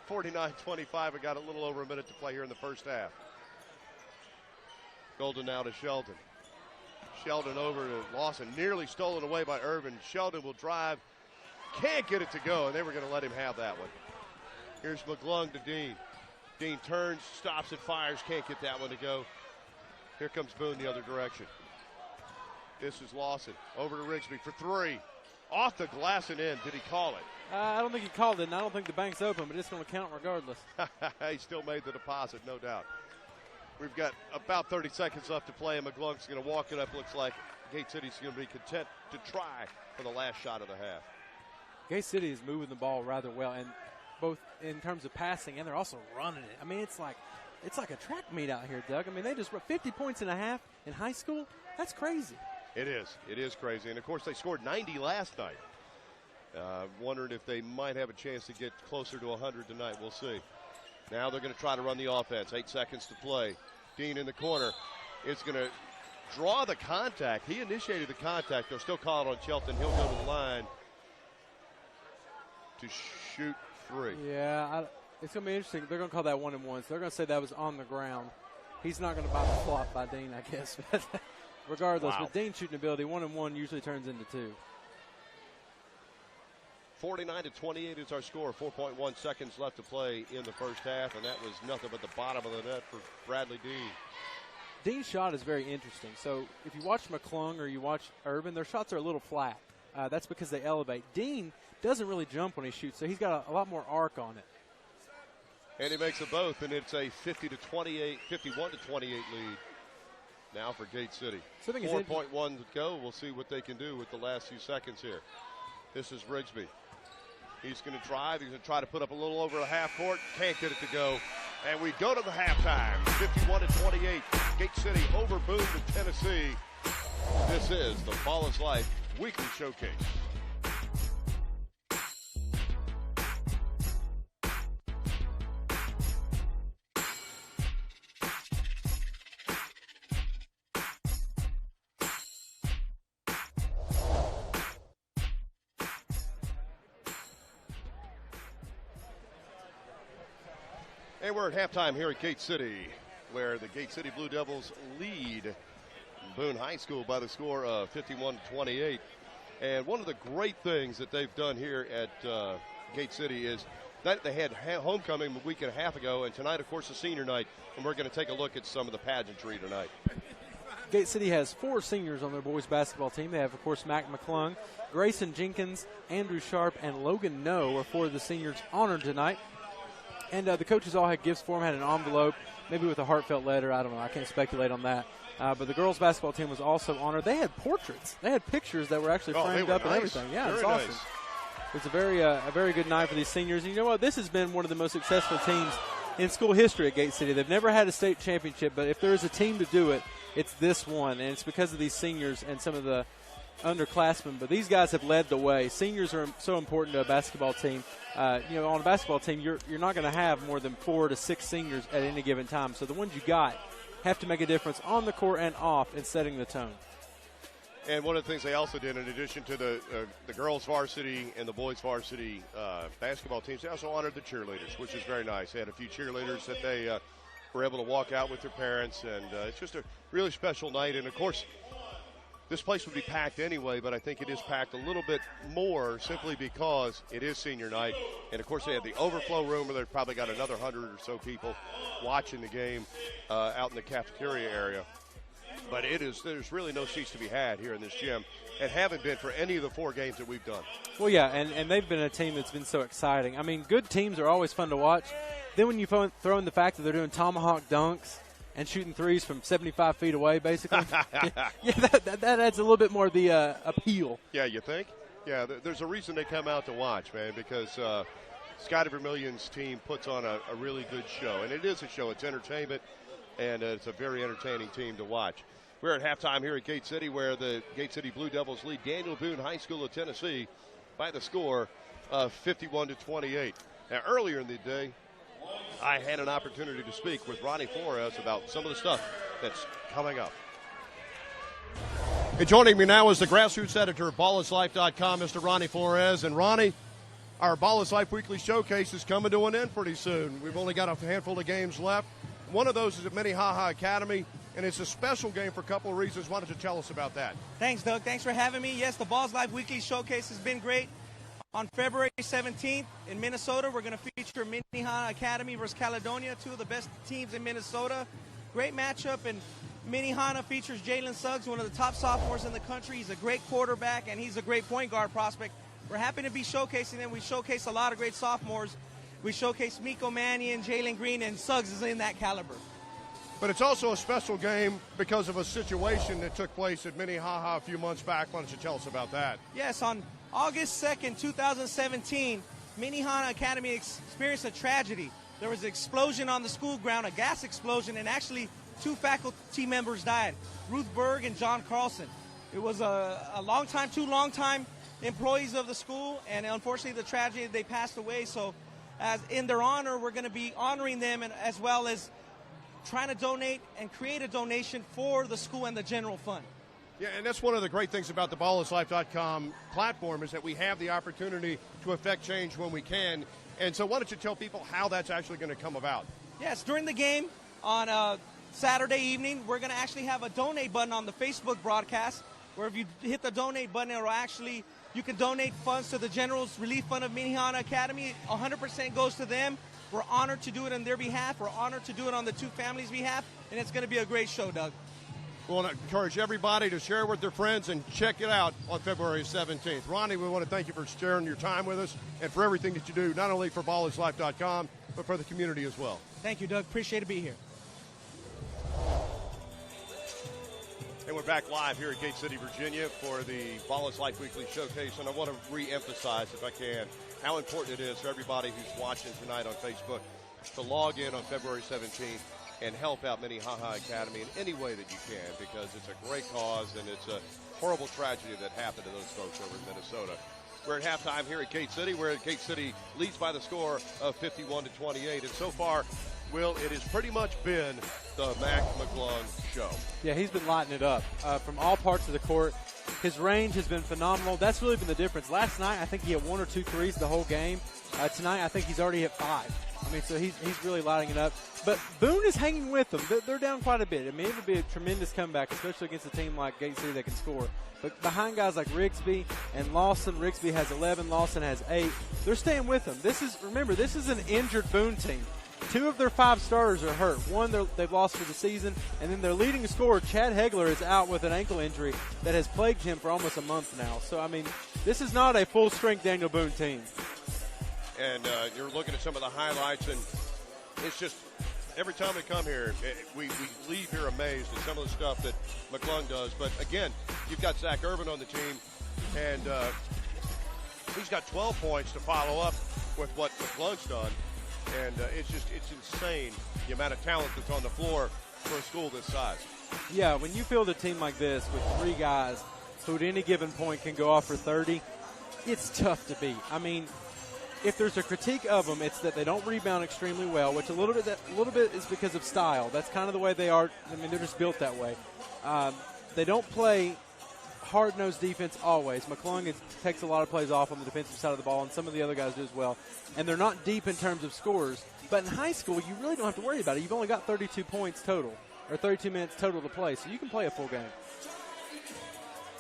49-25. We got a little over a minute to play here in the first half. Golden now to Sheldon. Sheldon over to Lawson. Nearly stolen away by Irvin. Sheldon will drive. Can't get it to go, and they were going to let him have that one. Here's McGlung to Dean. Dean turns, stops and fires. Can't get that one to go. Here comes Boone the other direction. This is Lawson. Over to Rigsby for three. Off the glass and in. Did he call it? I don't think he called it, and I don't think the bank's open, but it's going to count regardless. He still made the deposit, no doubt. We've got about 30 seconds left to play, and McGlung's going to walk it up. Looks like Gate City's going to be content to try for the last shot of the half. Gate City is moving the ball rather well, and both in terms of passing, and they're also running it. I mean, it's like a track meet out here, Doug. I mean, they just run 50 points and a half in high school. That's crazy. It is. It is crazy. And, of course, they scored 90 last night. Wondering if they might have a chance to get closer to 100 tonight. We'll see. Now they're going to try to run the offense. 8 seconds to play. Dean in the corner is going to draw the contact. He initiated the contact. They'll still call it on Shelton. He'll go to the line to shoot 3. Yeah, it's going to be interesting. They're going to call that 1-and-1. So they're going to say that was on the ground. He's not going to buy the flop by Dean, I guess. Regardless, wow. With Dean's shooting ability, 1-and-1 usually turns into 2. 49-28 is our score. 4.1 seconds left to play in the first half, and that was nothing but the bottom of the net for Bradley Dean. Dean's shot is very interesting. So if you watch McClung or you watch Urban, their shots are a little flat. That's because they elevate. Dean doesn't really jump when he shoots, so he's got a lot more arc on it. And he makes them both, and it's a 51-28 lead now for Gate City. 4.1 to go. We'll see what they can do with the last few seconds here. This is Rigsby. He's going to drive. He's going to try to put up a little over the half court. Can't get it to go. And we go to the halftime. 51-28. Gate City over Boone to Tennessee. This is the Ball is Life Weekly Showcase. And we're at halftime here at Gate City, where the Gate City Blue Devils lead Boone High School by the score of 51-28. And one of the great things that they've done here at Gate City is that they had homecoming a week and a half ago, and tonight, of course, is senior night, and we're going to take a look at some of the pageantry tonight. Gate City has 4 seniors on their boys basketball team. They have, of course, Mac McClung, Grayson Jenkins, Andrew Sharp, and Logan No are 4 of the seniors honored tonight. And the coaches all had gifts for them, had an envelope, maybe with a heartfelt letter. I don't know. I can't speculate on that. But the girls' basketball team was also honored. They had portraits. They had pictures that were actually framed up and everything. Yeah, it's awesome. Nice. It's a very good night for these seniors. And you know what? This has been one of the most successful teams in school history at Gate City. They've never had a state championship, but if there is a team to do it, it's this one. And it's because of these seniors and some of the underclassmen, but these guys have led the way. Seniors are so important to a basketball team. On a basketball team, you're not going to have more than 4 to 6 seniors at any given time. So the ones you got have to make a difference on the court and off in setting the tone. And one of the things they also did, in addition to the girls' varsity and the boys' varsity basketball teams, they also honored the cheerleaders, which is very nice. They had a few cheerleaders that they were able to walk out with their parents, and it's just a really special night. And, of course, this place would be packed anyway, but I think it is packed a little bit more simply because it is senior night. And, of course, they had the overflow room where they've probably got another 100 or so people watching the game out in the cafeteria area. But there's really no seats to be had here in this gym, and haven't been for any of the 4 games that we've done. Well, yeah, and they've been a team that's been so exciting. I mean, good teams are always fun to watch. Then when you throw in the fact that they're doing tomahawk dunks and shooting threes from 75 feet away, basically, that adds a little bit more of the appeal. Yeah, you think? Yeah, there's a reason they come out to watch, man, because Scotty Vermillion's team puts on a really good show. And it is a show. It's entertainment, and it's a very entertaining team to watch. We're at halftime here at Gate City, where the Gate City Blue Devils lead Daniel Boone High School of Tennessee by the score of 51-28. Now, earlier in the day, I had an opportunity to speak with Ronnie Flores about some of the stuff that's coming up. And joining me now is the grassroots editor of ballislife.com, Mr. Ronnie Flores. And Ronnie, our Ball is Life Weekly Showcase is coming to an end pretty soon. We've only got a handful of games left. One of those is at Minnehaha Academy, and it's a special game for a couple of reasons. Why don't you tell us about that? Thanks, Doug. Thanks for having me. Yes, the Balls Life Weekly Showcase has been great. On February 17th in Minnesota, we're going to feature Minnehaha Academy versus Caledonia, 2 of the best teams in Minnesota. Great matchup, and Minnehaha features Jalen Suggs, one of the top sophomores in the country. He's a great quarterback, and he's a great point guard prospect. We're happy to be showcasing them. We showcase a lot of great sophomores. We showcase Miko Mannion, Jalen Green, and Suggs is in that caliber. But it's also a special game because of a situation that took place at Minnehaha a few months back. Why don't you tell us about that? Yes, on August 2nd, 2017, Minnehaha Academy experienced a tragedy. There was an explosion on the school ground, a gas explosion, and actually 2 faculty members died, Ruth Berg and John Carlson. It was a long time, 2 long-time employees of the school, and unfortunately the tragedy, they passed away. So as in their honor, we're going to be honoring them, and as well as trying to donate and create a donation for the school and the general fund. Yeah, and that's one of the great things about the ballislife.com platform is that we have the opportunity to affect change when we can. And so why don't you tell people how that's actually going to come about? Yes, during the game on Saturday evening, we're going to actually have a donate button on the Facebook broadcast, where if you hit the donate button, it will actually, you can donate funds to the General's Relief Fund of Minnehaha Academy. 100% goes to them. We're honored to do it on their behalf. We're honored to do it on the 2 families' behalf, and it's going to be a great show, Doug. We want to encourage everybody to share with their friends and check it out on February 17th. Ronnie, we want to thank you for sharing your time with us and for everything that you do, not only for ballislife.com, but for the community as well. Thank you, Doug. Appreciate to be here. And we're back live here at Gate City, Virginia for the Ball is Life Weekly Showcase. And I want to re-emphasize, if I can, how important it is for everybody who's watching tonight on Facebook to log in on February 17th and help out Minnehaha Academy in any way that you can, because it's a great cause and it's a horrible tragedy that happened to those folks over in Minnesota. We're at halftime here at Gate City. We're at Gate City leads by the score of 51-28. And so far, Will, it has pretty much been the Mac McClung show. Yeah, he's been lighting it up from all parts of the court. His range has been phenomenal. That's really been the difference. Last night, I think he hit 1 or 2 threes the whole game. Tonight, I think he's already hit 5. I mean, so he's really lighting it up. But Boone is hanging with them. They're down quite a bit. I mean, it would be a tremendous comeback, especially against a team like Gate City that can score. But behind guys like Rigsby and Lawson, Rigsby has 11, Lawson has 8. They're staying with them. Remember, this is an injured Boone team. 2 of their 5 starters are hurt. 1 they've lost for the season, and then their leading scorer, Chad Hegler, is out with an ankle injury that has plagued him for almost a month now. So, I mean, this is not a full-strength Daniel Boone team. And you're looking at some of the highlights, and it's just every time we come here, we leave here amazed at some of the stuff that McClung does. But, again, you've got Zach Irvin on the team, and he's got 12 points to follow up with what McClung's done. And it's insane the amount of talent that's on the floor for a school this size. Yeah, when you field a team like this with 3 guys who at any given point can go off for 30, it's tough to beat. I mean, if there's a critique of them, it's that they don't rebound extremely well, which a little bit is because of style. That's kind of the way they are. I mean, they're just built that way. They don't play hard-nosed defense always. McClung takes a lot of plays off on the defensive side of the ball, and some of the other guys do as well. And they're not deep in terms of scores. But in high school, you really don't have to worry about it. You've only got 32 points total, or 32 minutes total to play, so you can play a full game.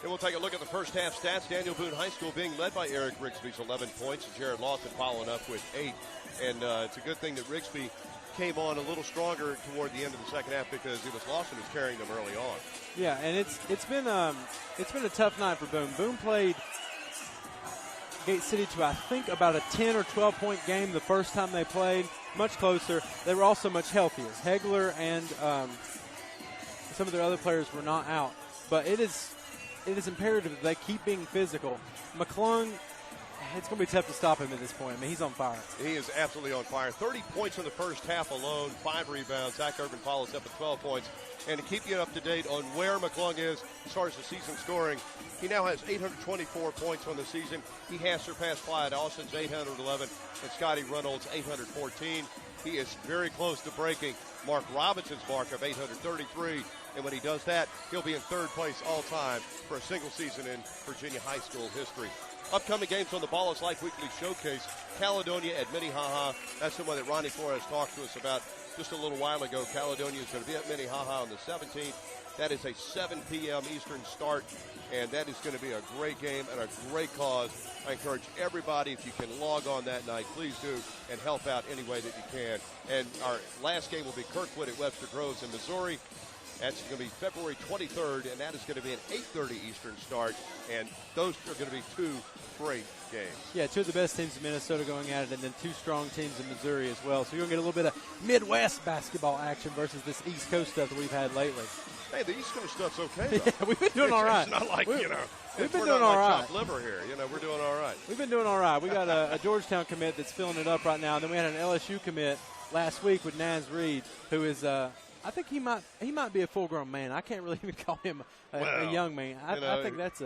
And we'll take a look at the first half stats. Daniel Boone High School being led by Eric Rigsby's 11 points, and Jared Lawson following up with 8. And it's a good thing that Rigsby came on a little stronger toward the end of the second half, because it was Lawson who's carrying them early on. Yeah, and it's been a tough night for Boone. Boone played Gate City to, I think, about a 10 or 12-point game the first time they played. Much closer. They were also much healthier. Hegler and some of their other players were not out. But it is imperative that they keep being physical. McClung, it's going to be tough to stop him at this point. I mean, he's on fire. He is absolutely on fire. 30 points in the first half alone, 5 rebounds. Zach Irvin follows up with 12 points. And to keep you up to date on where McClung is as far as the season scoring, he now has 824 points on the season. He has surpassed Clyde Austin's 811 and Scotty Reynolds' 814. He is very close to breaking Mark Robinson's mark of 833. And when he does that, he'll be in 3rd place all time for a single season in Virginia high school history. Upcoming games on the Ball is Life Weekly Showcase. Caledonia at Minnehaha. That's the one that Ronnie Flores talked to us about just a little while ago. Caledonia is going to be at Minnehaha on the 17th. That is a 7 p.m. Eastern start, and that is going to be a great game and a great cause. I encourage everybody, if you can log on that night, please do, and help out any way that you can. And our last game will be Kirkwood at Webster Groves in Missouri. That's going to be February 23rd, and that is going to be an 8:30 Eastern start. And those are going to be 2 great games. Yeah, 2 of the best teams in Minnesota going at it, and then 2 strong teams in Missouri as well. So you're going to get a little bit of Midwest basketball action versus this East Coast stuff that we've had lately. Hey, the East Coast stuff's okay, though. Yeah, we've been doing all right. It's not like, we've been we're doing not all like right. chopped liver here. We're doing all right. We've been doing all right. We got a Georgetown commit that's filling it up right now. And then we had an LSU commit last week with Naz Reed, who is I think he might be a full-grown man. I can't really even call him a young man. I think that's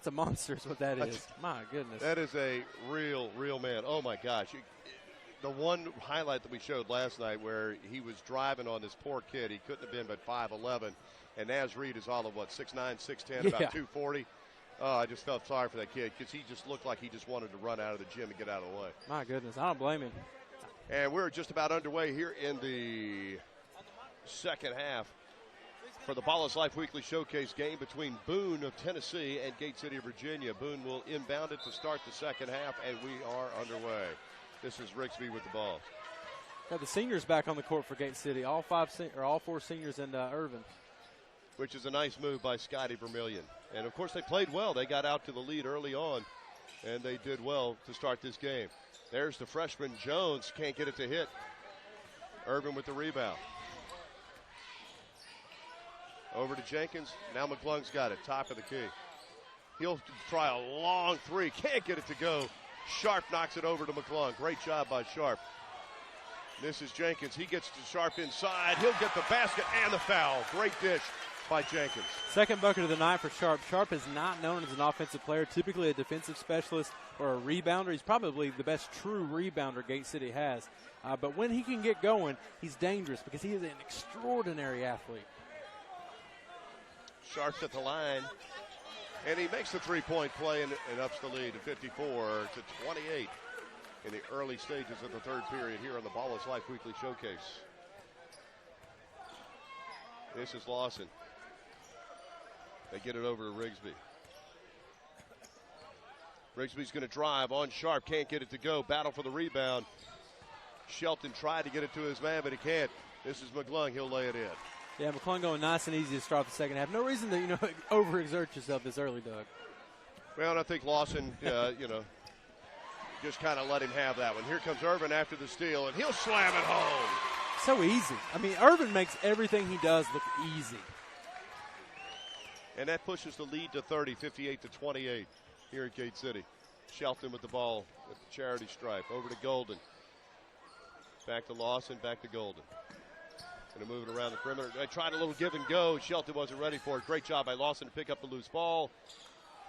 a monster is what that is. My goodness. That is a real man. Oh, my gosh. The one highlight that we showed last night where he was driving on this poor kid, he couldn't have been but 5'11", and Naz Reid is all of, 6'9", 6'10", about 240. Oh, I just felt sorry for that kid because he just looked like he just wanted to run out of the gym and get out of the way. My goodness, I don't blame him. And we're just about underway here in the second half for the Ball is Life Weekly Showcase game between Boone of Tennessee and Gate City of Virginia. Boone will inbound it to start the second half, and we are underway. This is Rigsby with the ball. Got the seniors back on the court for Gate City. All four seniors and Irvin. Which is a nice move by Scotty Vermillion. And, of course, they played well. They got out to the lead early on, and they did well to start this game. There's the freshman Jones. Can't get it to hit. Irvin with the rebound. Over to Jenkins. Now McClung's got it. Top of the key. He'll try a long three. Can't get it to go. Sharp knocks it over to McClung. Great job by Sharp. This is Jenkins. He gets to Sharp inside. He'll get the basket and the foul. Great dish by Jenkins. Second bucket of the night for Sharp. Sharp is not known as an offensive player, typically a defensive specialist or a rebounder. He's probably the best true rebounder Gate City has. But when he can get going, he's dangerous because he is an extraordinary athlete. Sharp's at the line, and he makes the three-point play and ups the lead to 54-28 in the early stages of the third period here on the Ball is Life Weekly Showcase. This is Lawson. They get it over to Rigsby. Rigsby's going to drive on Sharp. Can't get it to go. Battle for the rebound. Shelton tried to get it to his man, but he can't. This is McClung. He'll lay it in. Yeah, McClung going nice and easy to start the second half. No reason to, overexert yourself this early, Doug. Well, and I think Lawson, just kind of let him have that one. Here comes Irvin after the steal, and he'll slam it home. So easy. I mean, Irvin makes everything he does look easy. And that pushes the lead to 30, 58-28 here at Gate City. Shelton with the ball at the charity stripe. Over to Golden. Back to Lawson, back to Golden. Going to move it around the perimeter. They tried a little give and go. Shelton wasn't ready for it. Great job by Lawson to pick up the loose ball.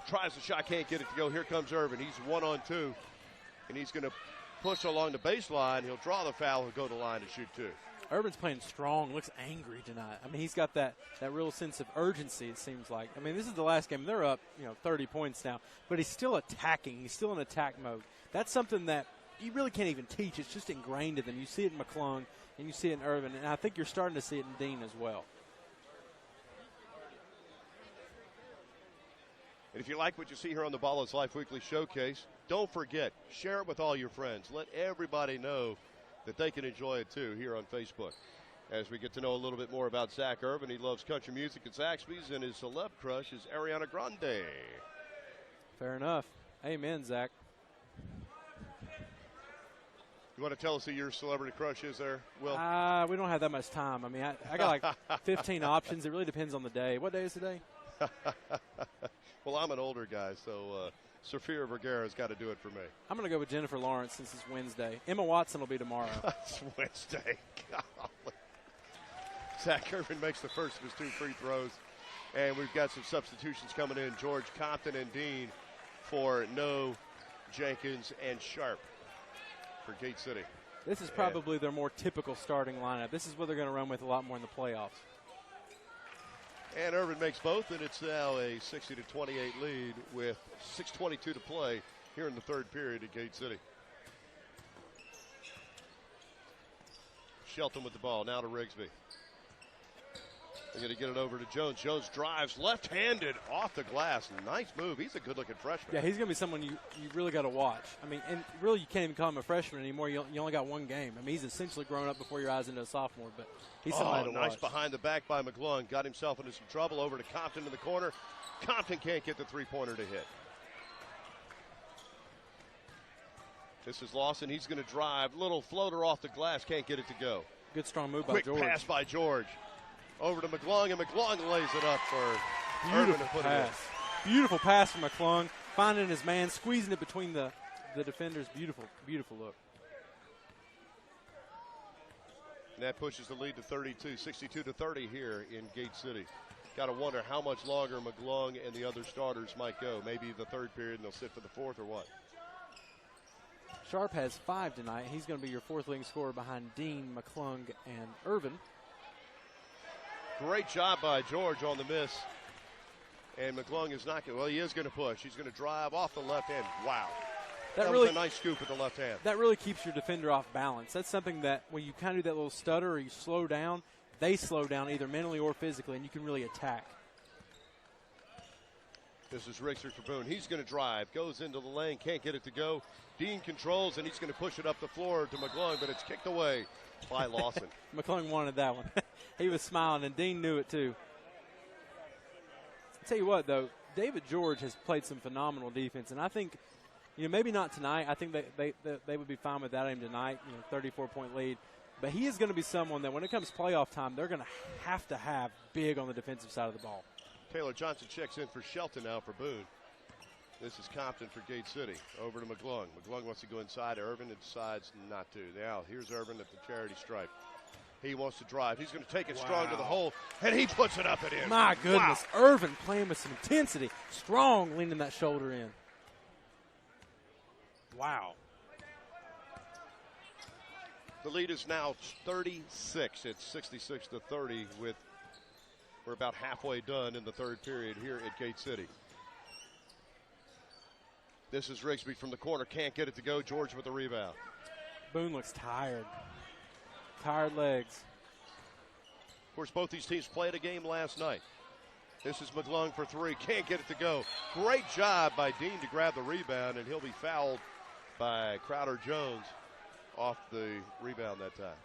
Tries the shot, can't get it to go. Here comes Irvin. He's 1-on-2, and he's going to push along the baseline. He'll draw the foul. He'll go to the line to shoot two. Irvin's playing strong, looks angry tonight. I mean, he's got that real sense of urgency, it seems like. I mean, this is the last game. They're up, 30 points now, but he's still attacking. He's still in attack mode. That's something that you really can't even teach. It's just ingrained in them. You see it in McClung, and you see it in Irvin, and I think you're starting to see it in Dean as well. And if you like what you see here on the Ball is Life Weekly Showcase, don't forget, share it with all your friends. Let everybody know that they can enjoy it too here on Facebook. As we get to know a little bit more about Zach Irvin, he loves country music at Zaxby's, and his celeb crush is Ariana Grande. Fair enough. Amen, Zach. You want to tell us who your celebrity crush is there, Will? We don't have that much time. I mean, I got like 15 options. It really depends on the day. What day is today? Well, I'm an older guy, so Safira Vergara's got to do it for me. I'm going to go with Jennifer Lawrence since it's Wednesday. Emma Watson will be tomorrow. It's Wednesday. Golly. Zach Irvin makes the first of his two free throws, and we've got some substitutions coming in. George Compton and Dean for No, Jenkins, and Sharp for Gate City. This is probably their more typical starting lineup. This is what they're going to run with a lot more in the playoffs. And Irvin makes both, and it's now a 60-28 lead with 6:22 to play here in the third period at Gate City. Shelton with the ball, now to Rigsby. They're going to get it over to Jones. Jones drives left-handed off the glass. Nice move. He's a good-looking freshman. Yeah, he's going to be someone you really got to watch. I mean, and really you can't even call him a freshman anymore. You only got one game. I mean, he's essentially grown up before your eyes into a sophomore, but he's somebody to watch. Nice behind the back by McClung. Got himself into some trouble. Over to Compton in the corner. Compton can't get the three-pointer to hit. This is Lawson. He's going to drive. Little floater off the glass. Can't get it to go. Good strong move by George. Quick pass by George. Over to McClung, and McClung lays it up for Irvin to put it in. Beautiful pass from McClung, finding his man, squeezing it between the defenders. Beautiful, beautiful look. that pushes the lead to 32, 62-30 here in Gate City. Got to wonder how much longer McClung and the other starters might go. Maybe the third period and they'll sit for the fourth or what? Sharp has 5 tonight. He's going to be your fourth leading scorer behind Dean, McClung, and Irvin. Great job by George on the miss. And McClung is not going to, well, he is going to push. He's going to drive off the left hand. Wow. That was a nice scoop with the left hand. That really keeps your defender off balance. That's something that when you kind of do that little stutter or you slow down, they slow down either mentally or physically, and you can really attack. This is Richter for Boone. He's going to drive, goes into the lane, can't get it to go. Dean controls, and he's going to push it up the floor to McClung, but it's kicked away by Lawson. McClung wanted that one. He was smiling, and Dean knew it too. I'll tell you what, though, David George has played some phenomenal defense, and I think, maybe not tonight. I think they would be fine without him tonight, 34-point lead. But he is going to be someone that when it comes playoff time, they're going to have big on the defensive side of the ball. Taylor Johnson checks in for Shelton now for Boone. This is Compton for Gate City. Over to McClung. McClung wants to go inside Irvin and decides not to. Now, here's Irvin at the charity stripe. He wants to drive. He's going to take it strong to the hole, and he puts it up and in. My goodness. Wow. Irvin playing with some intensity. Strong leaning that shoulder in. Wow. The lead is now 36. It's 66-30 with we're about halfway done in the third period here at Gate City. This is Rigsby from the corner. Can't get it to go. George with the rebound. Boone looks tired. Tired legs. Of course, both these teams played a game last night. This is McClung for 3. Can't get it to go. Great job by Dean to grab the rebound, and he'll be fouled by Crowder Jones off the rebound that time.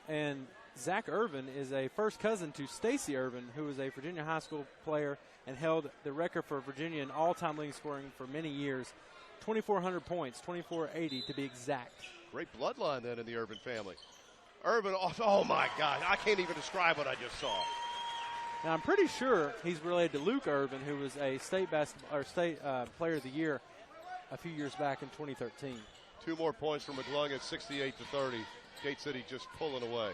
And Zach Irvin is a first cousin to Stacy Irvin, who was a Virginia high school player and held the record for Virginia in all-time leading scoring for many years. 2,400 points, 2,480 to be exact. Great bloodline then in the Irvin family. Irvin, oh my God, I can't even describe what I just saw. Now I'm pretty sure he's related to Luke Irvin, who was a state player of the year a few years back in 2013. 2 more points for McClung at 68-30. Gate City just pulling away.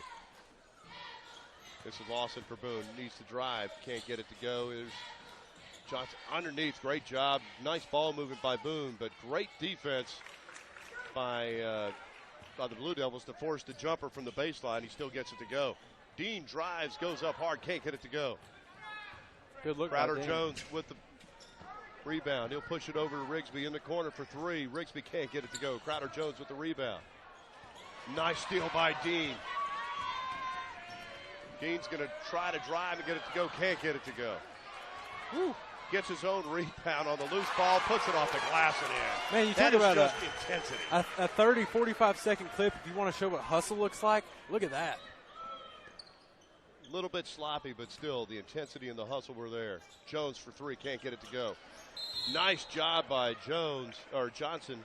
This is Lawson for Boone. Needs to drive. Can't get it to go. There's Johnson underneath. Great job. Nice ball movement by Boone, but great defense by the Blue Devils to force the jumper from the baseline. He still gets it to go. Dean drives, goes up hard, can't get it to go. Good look. Crowder Jones with the rebound. He'll push it over to Rigsby in the corner for 3. Rigsby can't get it to go. Crowder Jones with the rebound. Nice steal by Dean. Dean's going to try to drive and get it to go. Can't get it to go. Woo. Gets his own rebound on the loose ball. Puts it off the glass and in. Man, you talk about just intensity. A 30, 45-second clip. If you want to show what hustle looks like, look at that. A little bit sloppy, but still the intensity and the hustle were there. Jones for 3. Can't get it to go. Nice job by Johnson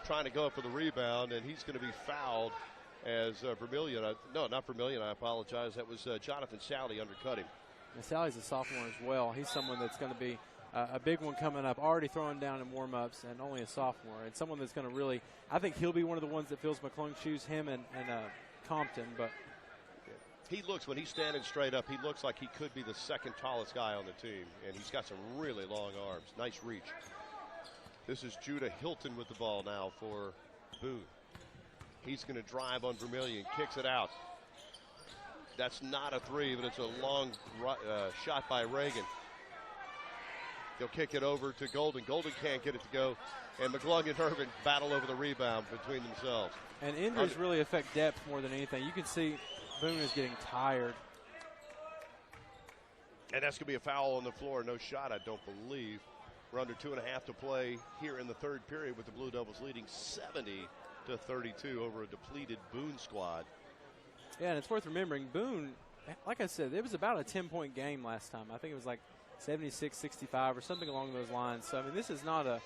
trying to go up for the rebound, and he's going to be fouled as Vermillion. No, not Vermillion. I apologize. That was Jonathan Sally undercut him. And Sally's a sophomore as well. He's someone that's going to be a big one coming up, already throwing down in warm-ups, and only a sophomore. And someone that's going to really, I think he'll be one of the ones that fills McClung's shoes, him and Compton. But he looks, when he's standing straight up, he looks like he could be the second tallest guy on the team, and he's got some really long arms. Nice reach. This is Judah Hilton with the ball now for Boone. He's going to drive on Vermillion, kicks it out. That's not a 3, but it's a long shot by Reagan. They'll kick it over to Golden. Golden can't get it to go, and McClung and Irvin battle over the rebound between themselves. And injuries really affect depth more than anything. You can see Boone is getting tired. And that's going to be a foul on the floor. No shot, I don't believe. We're under 2.5 to play here in the third period with the Blue Devils leading 70-32 over a depleted Boone squad. Yeah, and it's worth remembering, Boone, like I said, it was about a 10-point game last time. I think it was like 76-65 or something along those lines. So, I mean, this is not a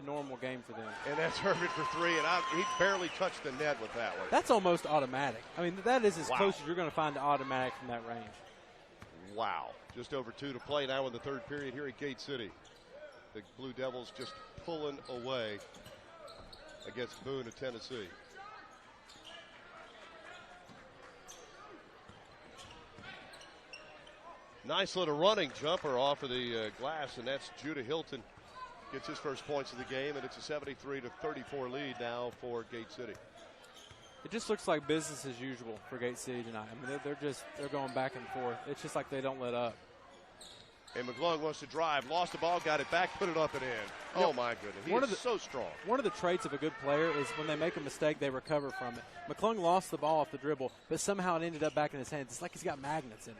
normal game for them. And that's Irvin for 3, and he barely touched the net with that one. That's almost automatic. I mean, that is as close as you're going to find to automatic from that range. Wow. Just over 2 to play now in the third period here at Gate City. The Blue Devils just pulling away against Boone of Tennessee. Nice little running jumper off of the glass, and that's Judah Hilton. Gets his first points of the game, and it's a 73-34 lead now for Gate City. It just looks like business as usual for Gate City tonight. I mean, they're going back and forth. It's just like they don't let up. And McClung wants to drive, lost the ball, got it back, put it up and in. Oh, my goodness. He is so strong. One of the traits of a good player is when they make a mistake, they recover from it. McClung lost the ball off the dribble, but somehow it ended up back in his hands. It's like he's got magnets in it.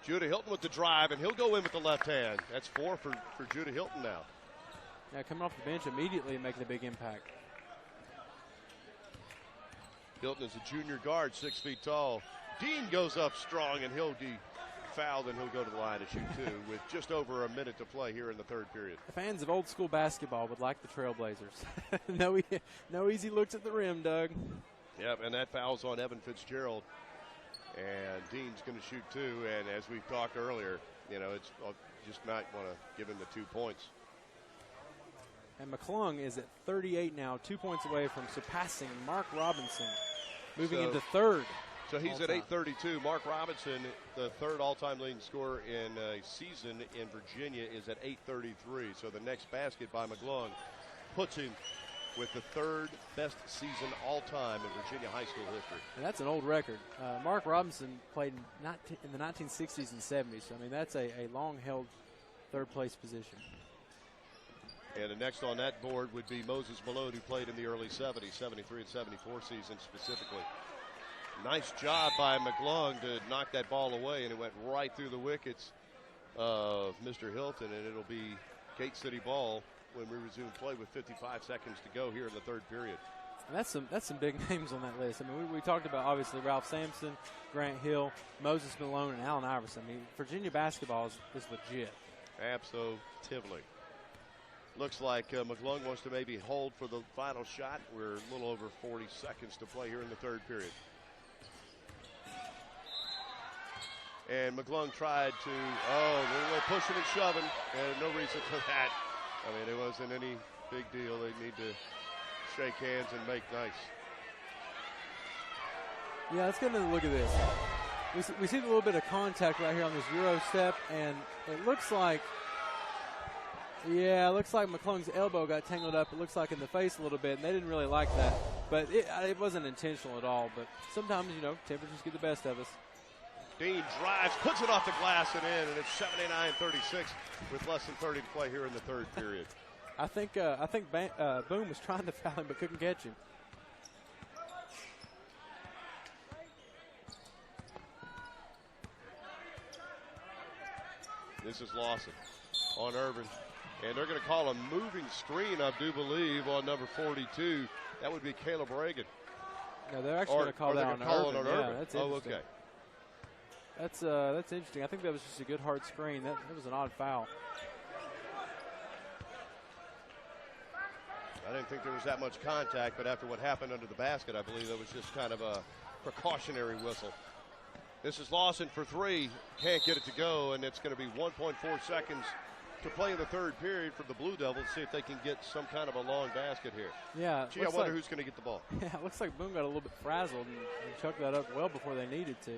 Judah Hilton with the drive, and he'll go in with the left hand. That's 4 for Judah Hilton now. Yeah, coming off the bench immediately and making a big impact. Hilton is a junior guard, 6 feet tall. Dean goes up strong, and he'll be fouled, and he'll go to the line to shoot 2 with just over a minute to play here in the third period. The fans of old school basketball would like the Trailblazers. No easy looks at the rim, Doug. Yep, and that foul's on Evan Fitzgerald. And Dean's going to shoot 2, and as we talked earlier, it's just not want to give him the 2 points. And McClung is at 38 now, 2 points away from surpassing Mark Robinson, moving into third. So he's at 832. Mark Robinson, the third all-time leading scorer in a season in Virginia, is at 833. So the next basket by McClung puts him with the third best season all-time in Virginia high school history. And that's an old record. Mark Robinson played in the 1960s and 70s. So, I mean, that's a long-held third-place position. And the next on that board would be Moses Malone, who played in the early 70s, 73 and 74 seasons specifically. Nice job by McClung to knock that ball away, and it went right through the wickets of Mr. Hilton, and it'll be Gate City ball when we resume play with 55 seconds to go here in the third period. And that's some big names on that list. I mean, we talked about, obviously, Ralph Sampson, Grant Hill, Moses Malone, and Allen Iverson. I mean, Virginia basketball is legit. Absolutely. Looks like McClung wants to maybe hold for the final shot. We're a little over 40 seconds to play here in the third period. And McClung tried to, a little pushing and shoving, and no reason for that. I mean, it wasn't any big deal. They need to shake hands and make nice. Yeah, let's get another look at this. We see a little bit of contact right here on this Euro step, and it looks like McClung's elbow got tangled up. It looks like in the face a little bit, and they didn't really like that. But it wasn't intentional at all. But sometimes, temperatures get the best of us. Dean drives, puts it off the glass and in, and it's 79-36 with less than 30 to play here in the third period. I think Boone was trying to foul him but couldn't catch him. This is Lawson on Irvin, and they're going to call a moving screen, I do believe, on number 42. That would be Caleb Reagan. No, they're actually going to call that on Irvin. Yeah, that's interesting. Okay. That's interesting. I think that was just a good hard screen. That was an odd foul. I didn't think there was that much contact, but after what happened under the basket, I believe that was just kind of a precautionary whistle. This is Lawson for 3. Can't get it to go, and it's going to be 1.4 seconds to play in the third period for the Blue Devils. See if they can get some kind of a long basket here. Yeah. Gee, I wonder who's going to get the ball. Yeah, it looks like Boone got a little bit frazzled and chucked that up well before they needed to.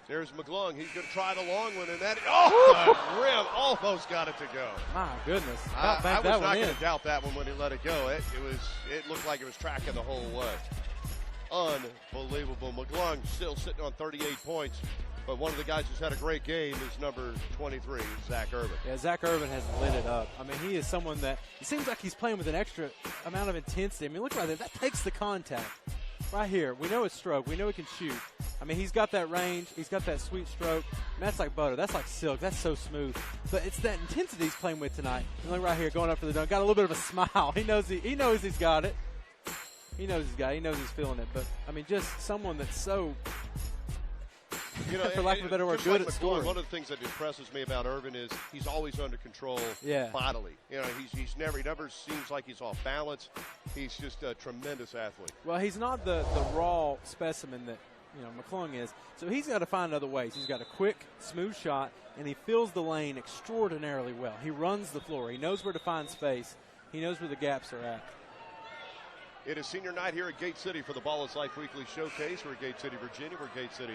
There's McClung. He's going to try the long one, and that the rim almost got it to go. My goodness! I was not going to doubt that one when he let it go. It looked like it was tracking the whole way. Unbelievable. McClung still sitting on 38 points, but one of the guys who's had a great game is number 23, Zach Irvin. Yeah, Zach Irvin has lit it up. I mean, he is someone that it seems like he's playing with an extra amount of intensity. I mean, look right there. That takes the contact. Right here, we know his stroke. We know he can shoot. I mean, he's got that range. He's got that sweet stroke. And that's like butter. That's like silk. That's so smooth. But it's that intensity he's playing with tonight. And look right here, going up for the dunk. Got a little bit of a smile. He knows he's got it. He knows he's got it. He knows he's feeling it. But, I mean, just someone that's so, for lack of a better word, good at scoring. One of the things that impresses me about Irvin is he's always under control bodily. He never seems like he's off balance. He's just a tremendous athlete. Well, he's not the raw specimen that McClung is. So he's got to find other ways. He's got a quick, smooth shot, and he fills the lane extraordinarily well. He runs the floor. He knows where to find space. He knows where the gaps are at. It is senior night here at Gate City for the Ball is Life Weekly Showcase. We're at Gate City, Virginia. We're Gate City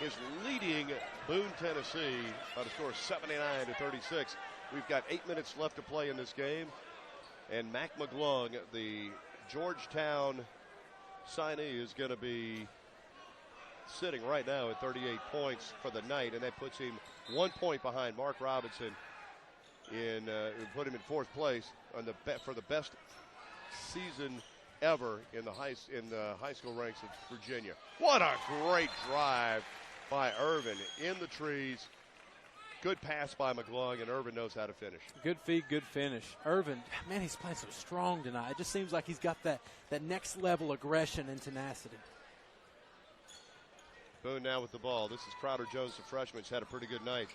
is leading Boone, Tennessee by the score of 79-36. We've got 8 minutes left to play in this game. And Mac McGlung, the Georgetown signee, is going to be sitting right now at 38 points for the night, and that puts him 1 point behind Mark Robinson. Put him in fourth place on for the best season ever in the high school ranks of Virginia. What a great drive by Irvin in the trees. Good pass by McGlung, and Irvin knows how to finish. Good feed, good finish. Irvin, man, he's playing so strong tonight. It just seems like he's got that next level aggression and tenacity. Boone now with the ball. This is Crowder Jones, the freshman. He's had a pretty good night.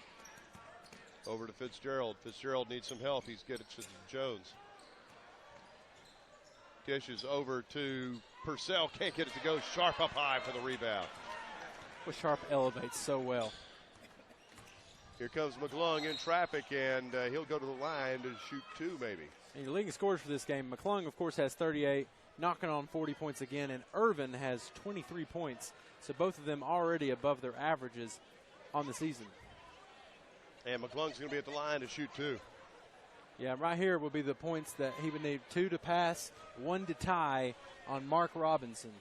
Over to Fitzgerald. Fitzgerald needs some help. He's getting to Jones. Dishes over to Purcell. Can't get it to go. Sharp up high for the rebound. Well, Sharp elevates so well. Here comes McGlung in traffic, and he'll go to the line to shoot two, maybe. And your leading scorers for this game, McClung, of course, has 38, knocking on 40 points again, and Irvin has 23 points. So both of them already above their averages on the season. And McClung's going to be at the line to shoot two. Yeah, right here will be the points that he would need: 2 to pass, 1 to tie on Mark Robinson.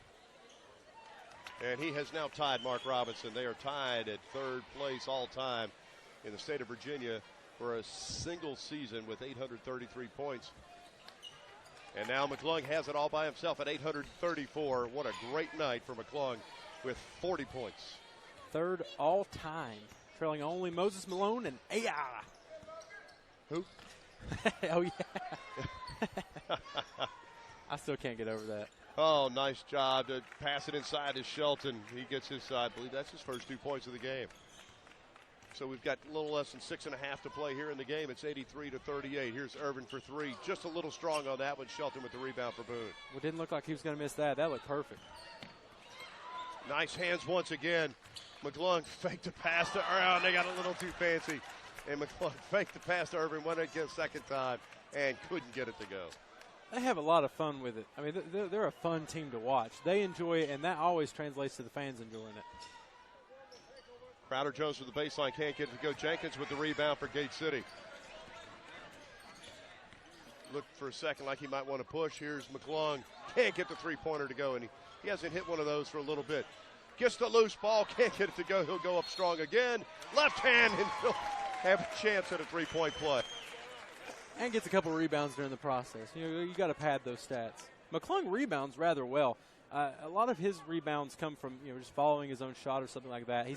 And he has now tied Mark Robinson. They are tied at third place all time in the state of Virginia for a single season with 833 points. And now McClung has it all by himself at 834. What a great night for McClung with 40 points. Third all time, trailing only Moses Malone and Aya. Who? Oh, yeah. I still can't get over that. Oh, nice job to pass it inside to Shelton. He gets his side. I believe that's his first 2 points of the game. So we've got a little less than 6.5 to play here in the game. It's 83-38. Here's Irvin for three. Just a little strong on that one. Shelton with the rebound for Boone. Well, didn't look like he was going to miss that. That looked perfect. Nice hands once again. McClung faked the pass to Irvin. They got a little too fancy. And McClung faked the pass to Irvin, went again a second time, and couldn't get it to go. They have a lot of fun with it. I mean, they're a fun team to watch. They enjoy it, and that always translates to the fans enjoying it. Crowder Jones with the baseline, can't get it to go. Jenkins with the rebound for Gate City. Looked for a second like he might want to push. Here's McClung. Can't get the three-pointer to go, and he hasn't hit one of those for a little bit. Gets the loose ball, can't get it to go. He'll go up strong again. Left hand, and he'll have a chance at a three-point play. And gets a couple rebounds during the process. You got to pad those stats. McClung rebounds rather well. A lot of his rebounds come from just following his own shot or something like that. You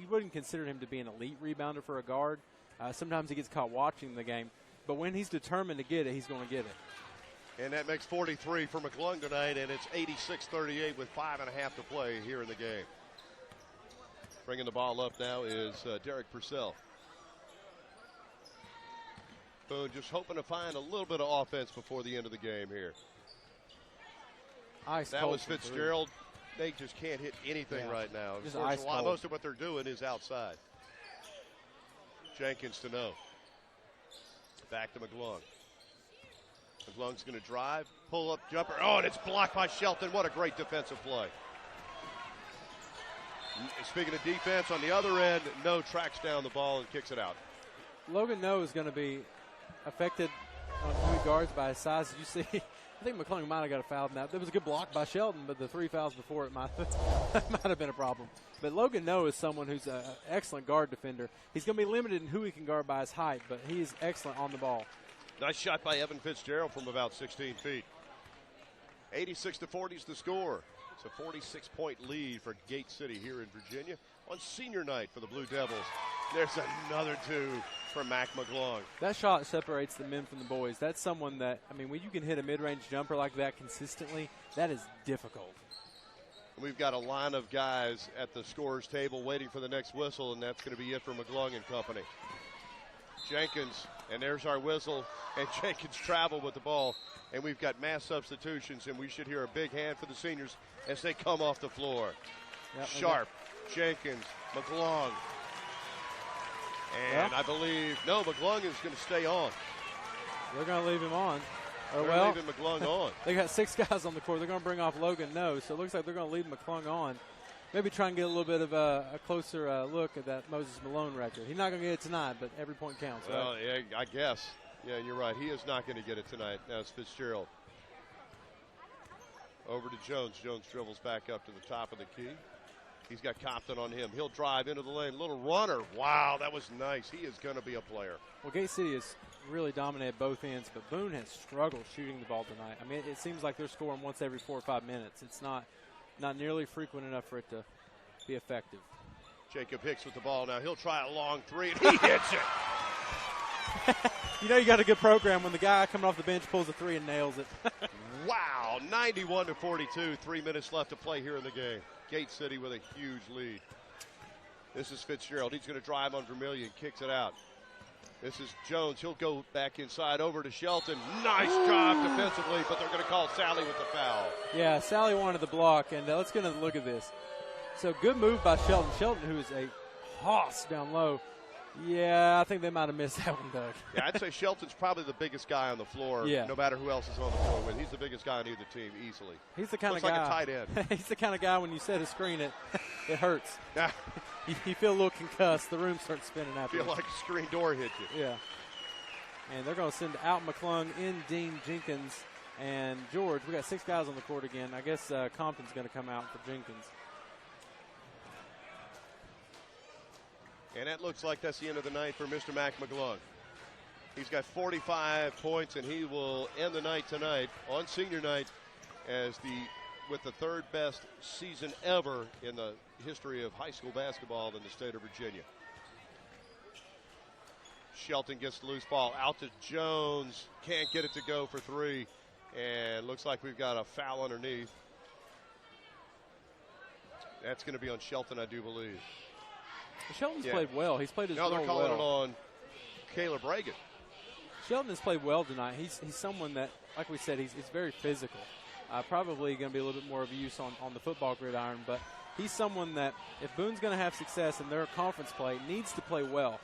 wouldn't consider him to be an elite rebounder for a guard. Sometimes he gets caught watching the game, but when he's determined to get it, he's going to get it. And that makes 43 for McClung tonight, and it's 86-38 with 5.5 to play here in the game. Bringing the ball up now is Derek Purcell. Boone just hoping to find a little bit of offense before the end of the game here. That was Fitzgerald. They just can't hit anything right now. Most of what they're doing is outside. Jenkins to know. Back to McClung. McClung's going to drive, pull up jumper. Oh, and it's blocked by Shelton. What a great defensive play. Speaking of defense, on the other end, No tracks down the ball and kicks it out. Logan No is going to be affected on who he guards by his size. As you see, I think McClung might have got a foul in that. There was a good block by Shelton, but the 3 fouls before it might have been a problem. But Logan No is someone who's an excellent guard defender. He's going to be limited in who he can guard by his height, but he is excellent on the ball. Nice shot by Evan Fitzgerald from about 16 feet. 86-40 is the score. It's a 46-point lead for Gate City here in Virginia on senior night for the Blue Devils. There's another two from Mac McClung. That shot separates the men from the boys. That's someone that, when you can hit a mid-range jumper like that consistently, that is difficult. We've got a line of guys at the scorer's table waiting for the next whistle, and that's going to be it for McClung and company. Jenkins, and there's our whistle, and Jenkins traveled with the ball, and we've got mass substitutions, and we should hear a big hand for the seniors as they come off the floor. Yep, Sharp, Jenkins, McClung, and I believe, McClung is going to stay on. They're going to leave him on. They're leaving McClung on. They got 6 guys on the court. They're going to bring off Logan No, so it looks like they're going to leave McClung on. maybe try and get a little bit of a closer look at that Moses Malone record. He's not going to get it tonight, but every point counts. Well, right? yeah, I guess. Yeah, you're right. He is not going to get it tonight. Now it's Fitzgerald. Over to Jones. Jones dribbles back up to the top of the key. He's got Compton on him. He'll drive into the lane. Little runner. Wow, that was nice. He is going to be a player. Well, Gate City has really dominated both ends, but Boone has struggled shooting the ball tonight. I mean, it seems like they're scoring once every 4 or 5 minutes. It's not nearly frequent enough for it to be effective. Jacob Hicks with the ball now. He'll try a long three, and he hits it. You know you got a good program when the guy coming off the bench pulls a three and nails it. Wow, 91-42. 3 minutes left to play here in the game. Gate City with a huge lead. This is Fitzgerald. He's going to drive on Vermillion, kicks it out. This is Jones. He'll go back inside over to Shelton. Nice job defensively, but they're going to call Sally with the foul. Yeah, Sally wanted the block, and let's get a look at this. So good move by Shelton. Shelton, who is a hoss down low. Yeah, I think they might have missed that one, Doug. Yeah, I'd say Shelton's probably the biggest guy on the floor, no matter who else is on the floor with. He's the biggest guy on either team easily. He's the kind Looks of guy. like a tight end. He's the kind of guy when you set a screen, it hurts. Yeah. You feel a little concussed. The room starts spinning after. Feel like a screen door hit you. Yeah. And they're going to send out McClung, in Dean, Jenkins, and George. We got 6 guys on the court again. I guess Compton's going to come out for Jenkins. And that looks like that's the end of the night for Mr. Mac McClung. He's got 45 points, and he will end the night tonight on senior night with the 3rd best season ever in the history of high school basketball in the state of Virginia. Shelton gets the loose ball out to Jones. Can't get it to go for 3. And looks like we've got a foul underneath. That's going to be on Shelton, I do believe. Shelton's played well. He's played his role well. No, they're calling it on Caleb Reagan. Shelton has played well tonight. He's someone that, like we said, he's very physical. Probably going to be a little bit more of use on the football gridiron, but he's someone that, if Boone's going to have success in their conference play, needs to play well.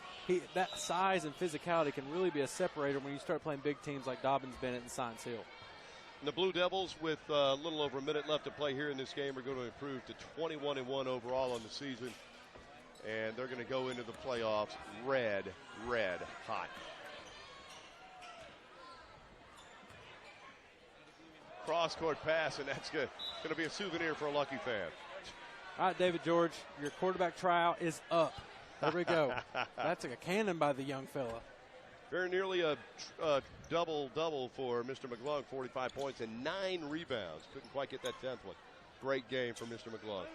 That size and physicality can really be a separator when you start playing big teams like Dobbins, Bennett, and Science Hill. And the Blue Devils, with a little over a minute left to play here in this game, are going to improve to 21-1 overall on the season. And they're going to go into the playoffs red hot. Cross-court pass, and that's good. Going to be a souvenir for a Lucky fan. All right, David George, your quarterback tryout is up. There we go. That's a cannon by the young fella. Very nearly a double-double for Mr. McClung, 45 points and 9 rebounds. Couldn't quite get that 10th one. Great game for Mr. McClung.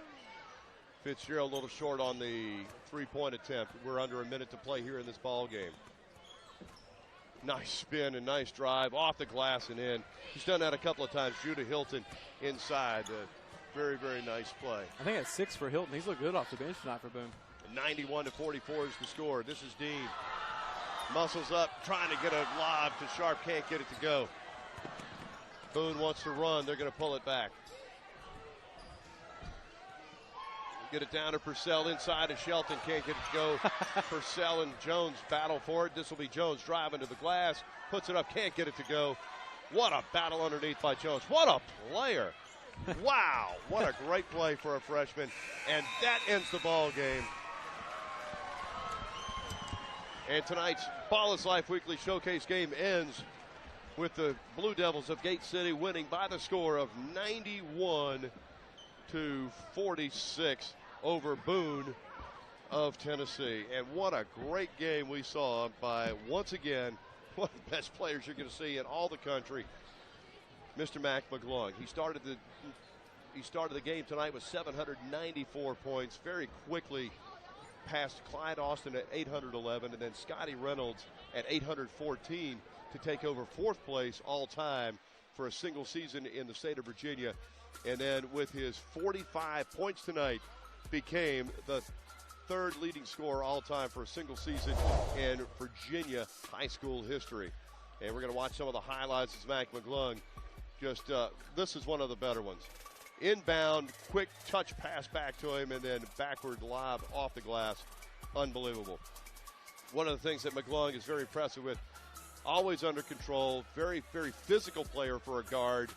Fitzgerald a little short on the three-point attempt. We're under a minute to play here in this ball game. Nice spin and nice drive off the glass and in. He's done that a couple of times. Judah Hilton inside. Very, very nice play. I think that's 6 for Hilton. He's looked good off the bench tonight for Boone. 91-44 is the score. This is Dean. Muscles up, trying to get a lob to Sharp. Can't get it to go. Boone wants to run. They're going to pull it back. Get it down to Purcell inside to Shelton. Can't get it to go. Purcell and Jones battle for it. This will be Jones driving to the glass. Puts it up. Can't get it to go. What a battle underneath by Jones. What a player. Wow. What a great play for a freshman. And that ends the ball game. And tonight's Ball is Life Weekly Showcase game ends with the Blue Devils of Gate City winning by the score of 91-46 over Boone of Tennessee. And what a great game we saw by, once again, one of the best players you're going to see in all the country, Mr. Mac McClung. He started the game tonight with 794 points. Very quickly passed Clyde Austin at 811, and then Scotty Reynolds at 814 to take over 4th place all time for a single season in the state of Virginia. And then with his 45 points tonight, became the 3rd leading scorer all time for a single season in Virginia high school history. And we're going to watch some of the highlights as Mac McClung. This is one of the better ones. Inbound, quick touch pass back to him, and then backward lob off the glass. Unbelievable. One of the things that McClung is very impressive with, always under control, very, very physical player for a guard,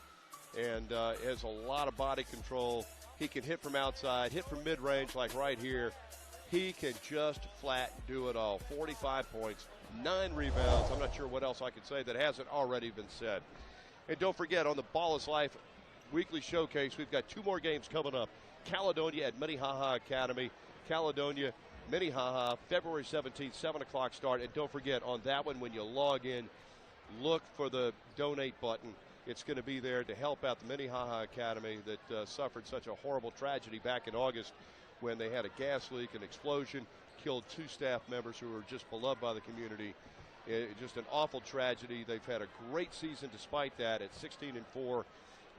and has a lot of body control. He can hit from outside, hit from mid-range like right here. He can just flat do it all. 45 points, 9 rebounds. I'm not sure what else I could say that hasn't already been said. And don't forget, on the Ball is Life weekly showcase, we've got 2 more games coming up. Caledonia at Minnehaha Academy. Caledonia, Minnehaha, February 17th, 7 o'clock start. And don't forget, on that one, when you log in, look for the donate button. It's going to be there to help out the Minnehaha Academy that suffered such a horrible tragedy back in August when they had a gas leak, an explosion, killed 2 staff members who were just beloved by the community. Just an awful tragedy. They've had a great season despite that at 16-4,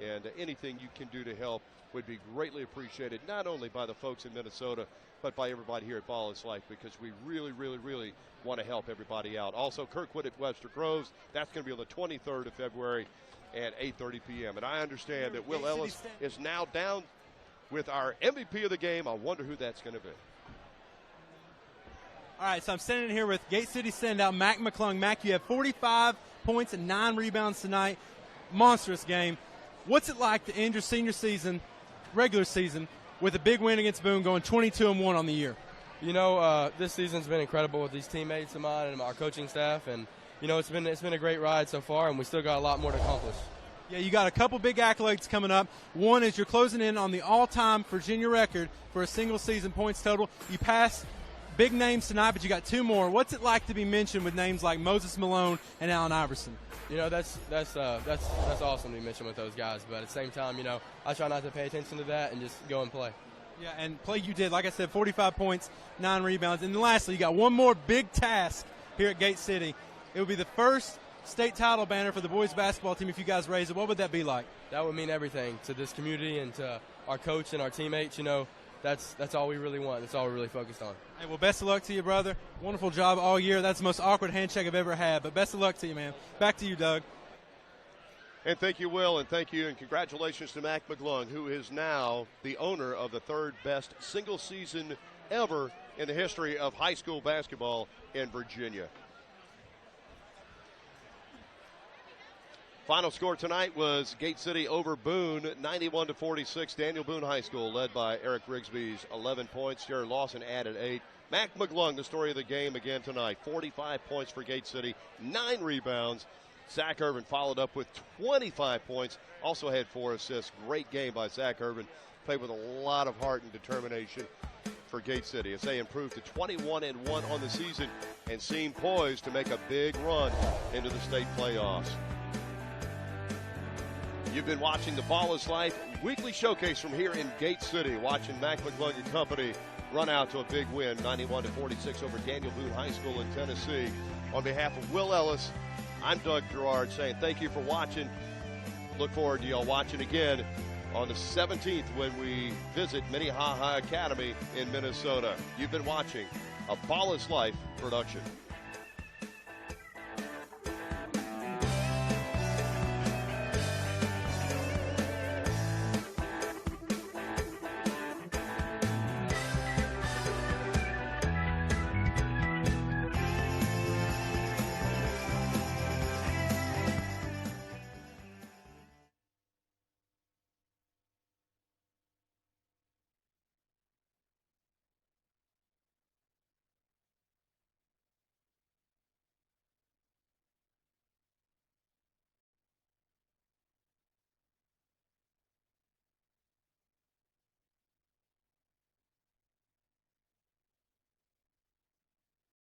and anything you can do to help would be greatly appreciated, not only by the folks in Minnesota, but by everybody here at Ball is Life, because we really, really, really want to help everybody out. Also, Kirkwood at Webster Groves, that's going to be on the 23rd of February at 8:30 p.m. And I understand that Will Ellis is now down with our MVP of the game. I wonder who that's going to be. All right, so I'm standing here with Gate City standout Mac McClung. Mac, you have 45 points and 9 rebounds tonight. Monstrous game. What's it like to end your senior season, regular season, with a big win against Boone, going 22-1 on the year? You know, this season's been incredible with these teammates of mine and our coaching staff, and you know, it's been a great ride so far, and we still got a lot more to accomplish. Yeah, you got a couple big accolades coming up. One is you're closing in on the all-time Virginia record for a single season points total. You passed big names tonight, but you got 2 more. What's it like to be mentioned with names like Moses Malone and Allen Iverson? You know, that's awesome to be mentioned with those guys, but at the same time, you know, I try not to pay attention to that and just go and play. Yeah, and play you did. Like I said, 45 points, 9 rebounds. And then lastly, you got one more big task here at Gate City. It would be the first state title banner for the boys basketball team if you guys raise it. What would that be like? That would mean everything to this community and to our coach and our teammates. You know, that's all we really want. That's all we're really focused on. Hey, well, best of luck to you, brother. Wonderful job all year. That's the most awkward handshake I've ever had, but best of luck to you, man. Back to you, Doug. And thank you, Will, and thank you, and congratulations to Mac McClung, who is now the owner of the 3rd best single season ever in the history of high school basketball in Virginia. Final score tonight was Gate City over Boone, 91-46. Daniel Boone High School, led by Eric Rigsby's 11 points. Jared Lawson added 8. Mac McClung, the story of the game again tonight. 45 points for Gate City, 9 rebounds. Zach Irvin followed up with 25 points. Also had 4 assists. Great game by Zach Irvin. Played with a lot of heart and determination for Gate City as they improved to 21-1 on the season and seem poised to make a big run into the state playoffs. You've been watching the Ball is Life weekly showcase from here in Gate City, watching Mac McClung and company run out to a big win, 91-46 over Daniel Boone High School in Tennessee. On behalf of Will Ellis, I'm Doug Gerard saying thank you for watching. Look forward to y'all watching again on the 17th when we visit Minnehaha Academy in Minnesota. You've been watching a Ball is Life production.